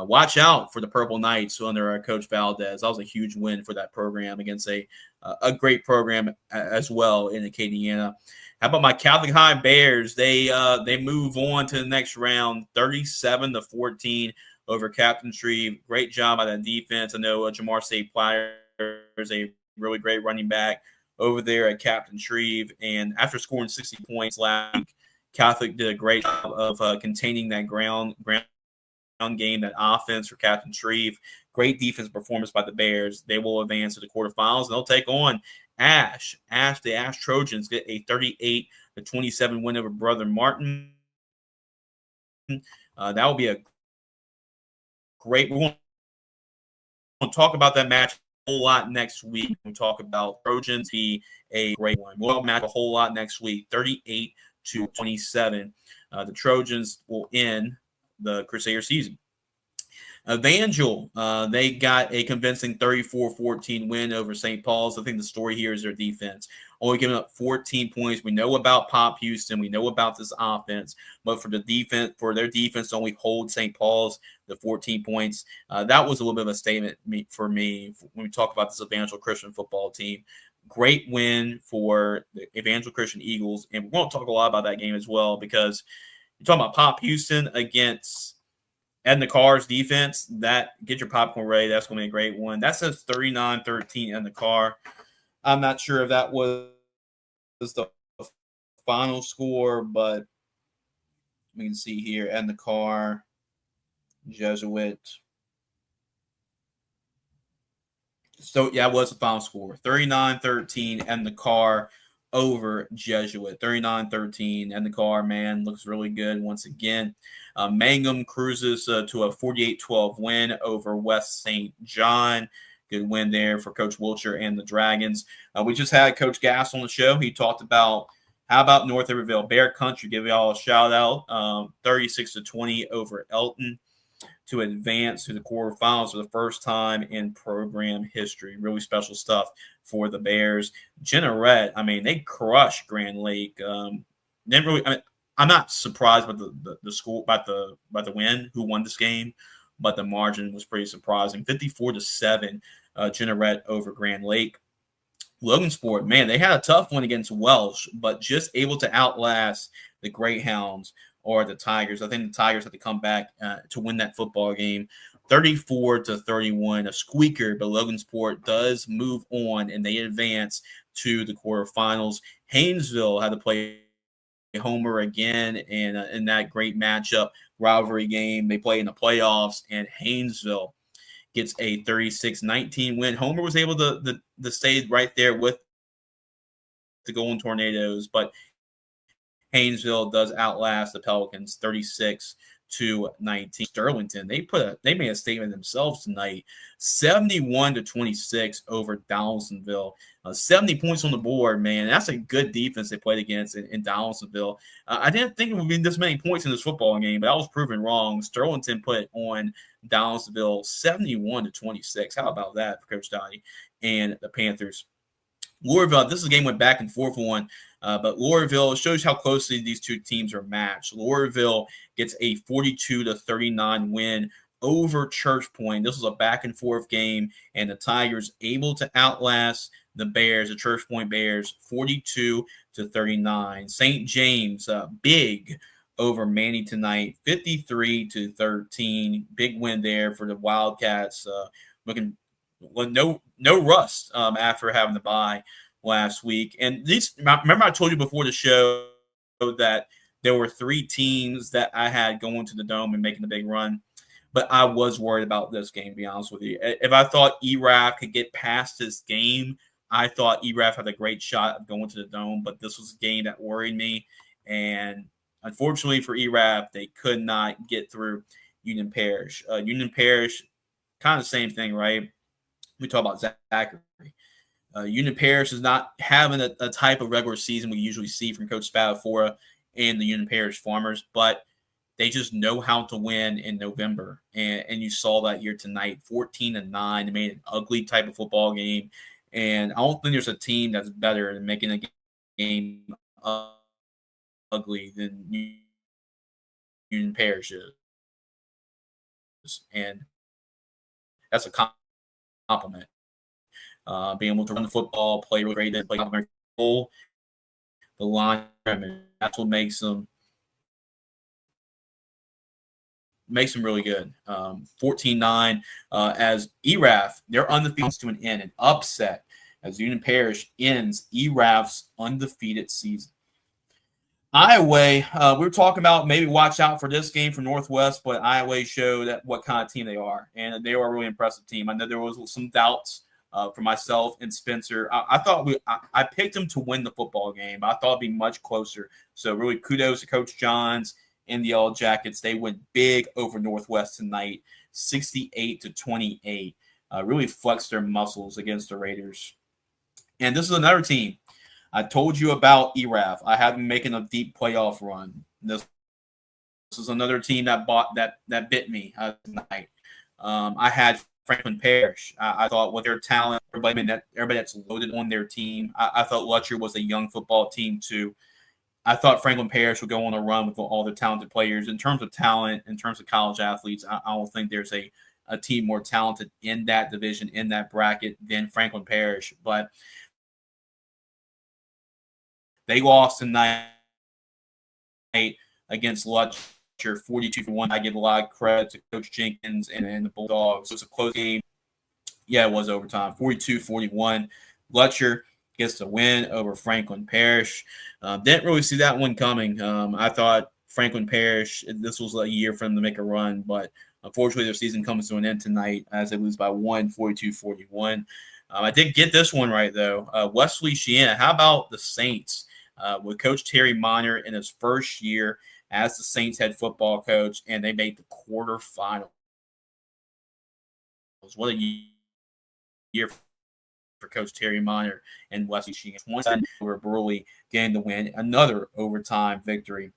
Watch out for the Purple Knights under our coach Valdez. That was a huge win for that program against a great program as well in Acadiana. How about my Catholic High Bears? They move on to the next round, 37-14 over Captain Shreve. Great job by that defense. I know Jamar State Platter is a really great running back over there at Captain Shreve. And after scoring 60 points last week, Catholic did a great job of containing that ground game, that offense for Captain Shreve. Great defense performance by the Bears. They will advance to the quarterfinals, and they'll take on Ash. The Ash Trojans get a 38-27 win over Brother Martin. That will be a great. We won't talk about that match a whole lot next week. We'll talk about Trojans be a great one. We'll match a whole lot next week. 38-27. The Trojans will end the Crusader season. Evangel, they got a convincing 34-14 win over St. Paul's. I think the story here is their defense. Only giving up 14 points. We know about Pop Houston. We know about this offense. But for their defense to only hold St. Paul's the 14 points, that was a little bit of a statement for me when we talk about this Evangel Christian football team. Great win for the Evangel Christian Eagles. And we're going to talk a lot about that game as well, because you're talking about Pop Houston against Edna Carr's defense. That, get your popcorn ready. That's going to be a great one. That says 39-13 Edna Carr. I'm not sure if that was the final score, but we can see here Edna Carr, Jesuit. So, yeah, it was the final score. 39-13 Edna Carr over Jesuit. 39-13. And the car, man, looks really good once again. Mangum cruises to a 48-12 win over West St. John. Good win there for Coach Wiltshire and the Dragons. We just had Coach Gast on the show. He talked about how about North Iberville Bear Country. Give y'all a shout out. 36-20 over Elton to advance to the quarterfinals for the first time in program history. Really special stuff for the Bears. Jeanerette, I mean, they crushed Grand Lake. I'm not surprised by the score, by the win, who won this game, but the margin was pretty surprising. 54-7, Jeanerette over Grand Lake. Logansport, man, they had a tough one against Welsh, but just able to outlast the Greyhounds or the Tigers. I think the Tigers had to come back to win that football game. 34-31, a squeaker, but Logansport does move on, and they advance to the quarterfinals. Haynesville had to play Homer again in that great matchup, rivalry game. They play in the playoffs, and Haynesville gets a 36-19 win. Homer was able to stay right there with the Golden Tornadoes, but Haynesville does outlast the Pelicans 36-19. Sterlington, they made a statement themselves tonight, 71-26 over Donaldsonville. 70 points on the board, man. That's a good defense they played against in Donaldsonville. I didn't think it would be this many points in this football game, but I was proven wrong. Sterlington put on Donaldsonville 71-26. How about that for Coach Dottie and the Panthers? Louisville, this game went back and forth on, but Louisville shows how closely these two teams are matched. Louisville gets a 42-39 win over Church Point. This was a back and forth game, and the Tigers able to outlast the Bears, the Church Point Bears, 42-39. St. James, big over Manny tonight, 53-13. Big win there for the Wildcats. Looking well, no rust after having the bye last week. And these, remember I told you before the show that there were 3 teams that I had going to the Dome and making a big run. But I was worried about this game, to be honest with you. If I thought ERAF could get past this game, I thought ERAF had a great shot of going to the Dome. But this was a game that worried me. And unfortunately for ERAF, they could not get through Union Parish. Union Parish, kind of the same thing, right? We talk about Zachary. Union Parish is not having a type of regular season we usually see from Coach Spatafora and the Union Parish Farmers, but they just know how to win in November. And you saw that here tonight, 14-9. They made an ugly type of football game. And I don't think there's a team that's better than making a game ugly than Union Parish is. And that's a compliment. Being able to run the football, play really great, play full, the line, that's what makes them really good. 14-9 as ERAF, they're undefeated to an end, an upset as Union Parish ends ERAF's undefeated season. Iowa, we were talking about maybe watch out for this game for Northwest, but Iowa showed that what kind of team they are, and they were a really impressive team. I know there was some doubts for myself and Spencer. I thought I picked them to win the football game. I thought it'd be much closer. So really kudos to Coach Johns and the Yellow Jackets. They went big over Northwest tonight, 68-28. Really flexed their muscles against the Raiders. And this is another team. I told you about ERAF. I have been making a deep playoff run. This is another team that bit me tonight. I had Franklin Parish. I thought with their talent, everybody that's loaded on their team. I thought Lutcher was a young football team too. I thought Franklin Parish would go on a run with all the talented players. In terms of talent, in terms of college athletes, I don't think there's a team more talented in that division, in that bracket than Franklin Parish. But they lost tonight against Lutcher, 42-1. I give a lot of credit to Coach Jenkins and the Bulldogs. It was a close game. Yeah, it was overtime, 42-41. Lutcher gets the win over Franklin Parish. Didn't really see that one coming. I thought Franklin Parish, this was a year for them to make a run, but unfortunately their season comes to an end tonight as they lose by 42-41. I did get this one right, though. Wesley Sheehan, how about the Saints? With Coach Terry Miner in his first year as the Saints head football coach, and they made the quarterfinals. What a year for Coach Terry Miner and Wesley Sheehan. Once again, we're Burley getting the win, another overtime victory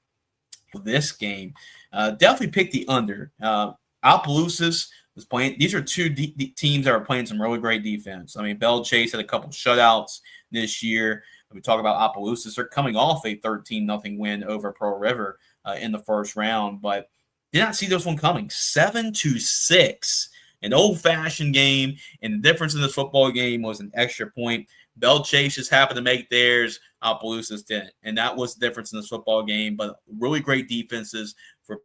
for this game. Definitely picked the under. Opelousas was playing. These are two teams that are playing some really great defense. I mean, Bell Chase had a couple shutouts this year. We talk about Opelousas. They're coming off a 13-0 win over Pearl River in the first round, but did not see this one coming. 7-6, an old-fashioned game, and the difference in this football game was an extra point. Bell Chase just happened to make theirs. Opelousas didn't, and that was the difference in this football game. But really great defenses for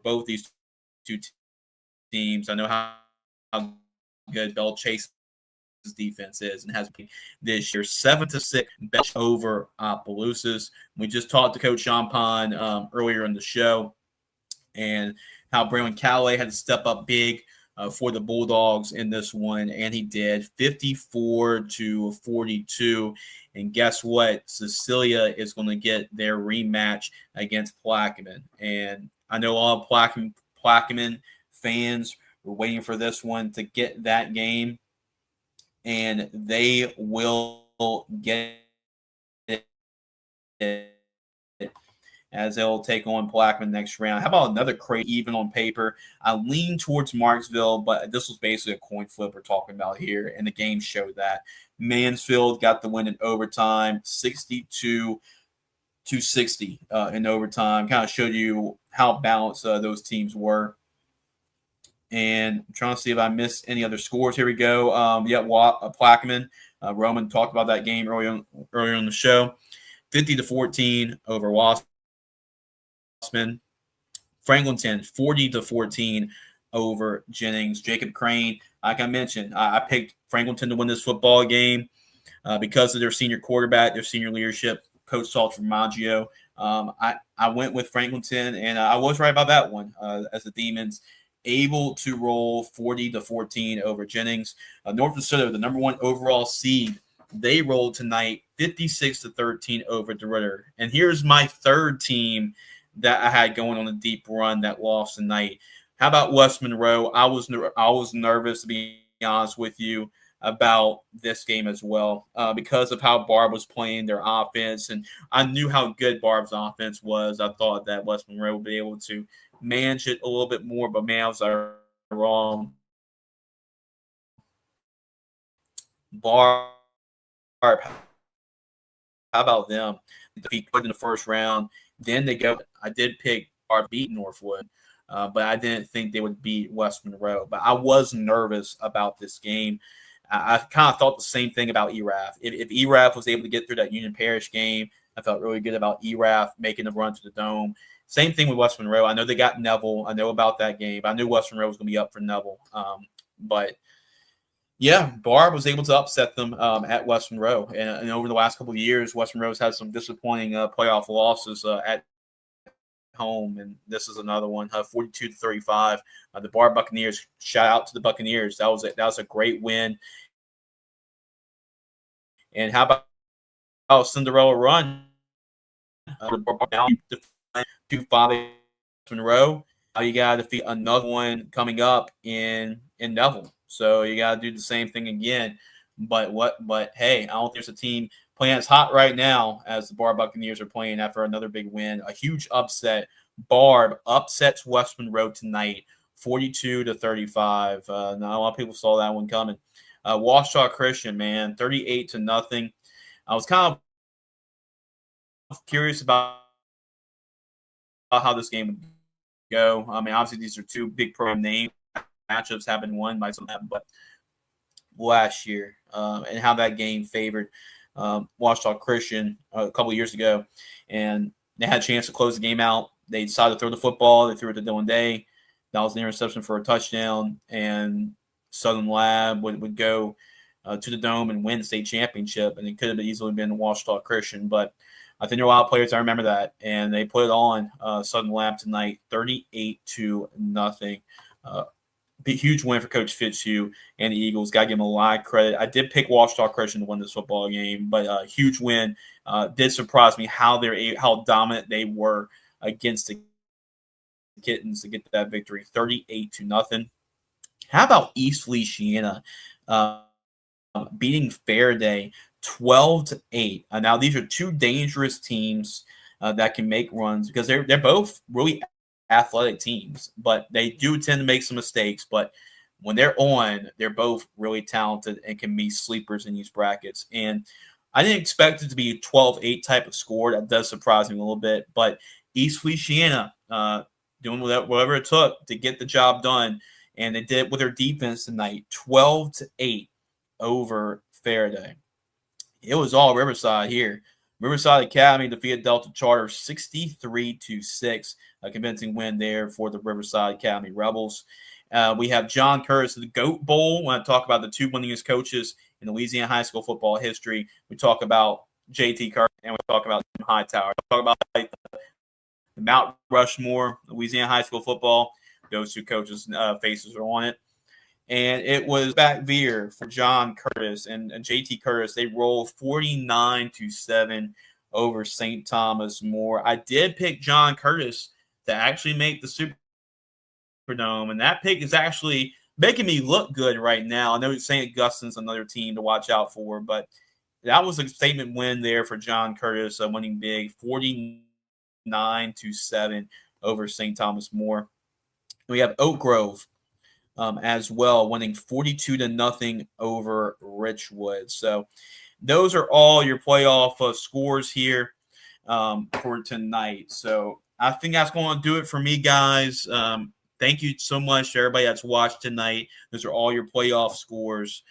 both these two teams. I know how good Bell Chase defense is and has been this year. 7-6 bench over Opelousas. We just talked to Coach Sean Pond earlier in the show and how Braylon Callaway had to step up big for the Bulldogs in this one, and he did. 54-42. And guess what? Cecilia is going to get their rematch against Plaquemine. And I know all Plaquemine fans were waiting for this one to get that game, and they will get it as they'll take on Plaquemine next round. How about another crate even on paper? I lean towards Marksville, but this was basically a coin flip we're talking about here, and the game showed that. Mansfield got the win in overtime, 62-60 in overtime. Kind of showed you how balanced those teams were. And I'm trying to see if I missed any other scores. Here we go. Plaquemine. Roman talked about that game earlier on the show. 50-14 over Wossman. Wossman. Franklinton 40-14 over Jennings. Jacob Crane, like I mentioned, I picked Franklinton to win this football game because of their senior quarterback, their senior leadership, Coach Salter Maggio. I went with Franklinton, and I was right about that one as the Demons able to roll 40-14 over Jennings. North Minnesota, the number 1 overall seed, they rolled tonight 56-13 over DeRidder. And here's my third team that I had going on a deep run that lost tonight. How about West Monroe? I was nervous, to be honest with you, about this game as well because of how Barb was playing their offense. And I knew how good Barb's offense was. I thought that West Monroe would be able to manage it a little bit more, but man, I was wrong. Barb, how about them? Defeat in the first round. Then they go. I did pick Barb beat Northwood, but I didn't think they would beat West Monroe. But I was nervous about this game. I kind of thought the same thing about ERAF. If ERAF was able to get through that Union Parish game, I felt really good about ERAF making the run to the Dome. Same thing with West Monroe. I know they got Neville. I know about that game. I knew West Monroe was going to be up for Neville. But, yeah, Barb was able to upset them at West Monroe. And over the last couple of years, West Monroe's had some disappointing playoff losses at home, and this is another one, 42-35. The Barb Buccaneers, shout out to the Buccaneers. That was a great win. And how about Cinderella run? Down 2-5 Monroe. Now you got to defeat another one coming up in Neville. So you got to do the same thing again. But hey, I don't think there's a team playing as hot right now as the Barb Buccaneers are playing after another big win. A huge upset. Barb upsets West Monroe tonight, 42-35. Not a lot of people saw that one coming. Washtenaw Christian, man, 38-0. I was kind of curious about how this game would go. I mean, obviously these are two big program name matchups have been won by some of them, but last year and how that game favored Washtenaw Christian a couple of years ago, and they had a chance to close the game out. They decided to throw the football. They threw it to Dylan Day. That was an interception for a touchdown, and Southern Lab would go to the Dome and win the state championship, and it could have easily been Washtenaw Christian. But I think there are a lot of players that remember that, and they put it on Southern Lab tonight, 38-0. Big, huge win for Coach Fitzhugh and the Eagles. Got to give them a lot of credit. I did pick Washtenaw Christian to win this football game, but huge win. Did surprise me how dominant they were against the Kittens to get that victory, 38-0. How about East Feliciana beating Faraday 12-8? Now these are two dangerous teams that can make runs because they're both really athletic teams, but they do tend to make some mistakes. But when they're on, they're both really talented and can be sleepers in these brackets. And I didn't expect it to be a 12-8 type of score. That does surprise me a little bit. But East Feliciana doing whatever it took to get the job done, and they did it with their defense tonight, 12-8 over Faraday. It was all Riverside here. Riverside Academy defeated Delta Charter 63-6, a convincing win there for the Riverside Academy Rebels. We have John Curtis of the Goat Bowl. When I talk about the two winningest coaches in Louisiana high school football history, we talk about J.T. Curtis and we talk about Jim Hightower. We talk about the Mount Rushmore, Louisiana high school football. Those two coaches' faces are on it. And it was back veer for John Curtis and J.T. Curtis. They rolled 49-7 over St. Thomas More. I did pick John Curtis to actually make the Superdome, and that pick is actually making me look good right now. I know St. Augustine's another team to watch out for, but that was a statement win there for John Curtis, winning big, 49-7 over St. Thomas More. We have Oak Grove as well, winning 42-0 over Richwood. So those are all your playoff scores here for tonight. So I think that's going to do it for me, guys. Thank you so much to everybody that's watched tonight. Those are all your playoff scores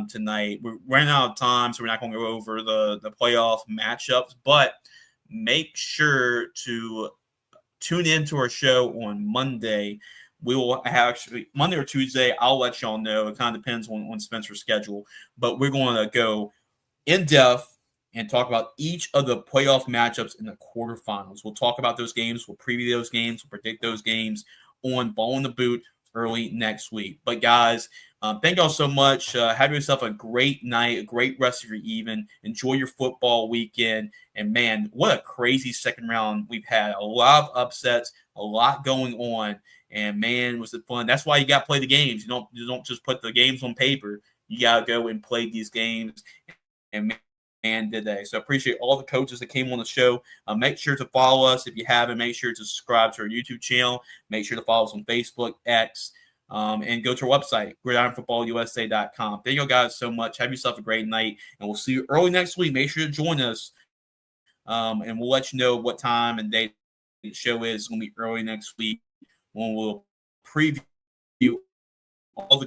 tonight. We're running out of time, so we're not going to go over the playoff matchups, but make sure to tune in to our show on Monday. We will actually Monday or Tuesday. I'll let y'all know. It kind of depends on Spencer's schedule, but we're going to go in depth and talk about each of the playoff matchups in the quarterfinals. We'll talk about those games. We'll preview those games. We'll predict those games on Ball in the Boot early next week. But guys, thank y'all so much. Have yourself a great night, a great rest of your evening. Enjoy your football weekend. And man, what a crazy second round we've had. A lot of upsets, a lot going on. And man, was it fun. That's why you got to play the games. You don't just put the games on paper. You got to go and play these games. And man, did they. So appreciate all the coaches that came on the show. Make sure to follow us if you haven't. Make sure to subscribe to our YouTube channel. Make sure to follow us on Facebook, X, and go to our website, gridironfootballusa.com. Thank you guys so much. Have yourself a great night, and we'll see you early next week. Make sure to join us, and we'll let you know what time and date the show is. It's going to be early next week when we'll preview all the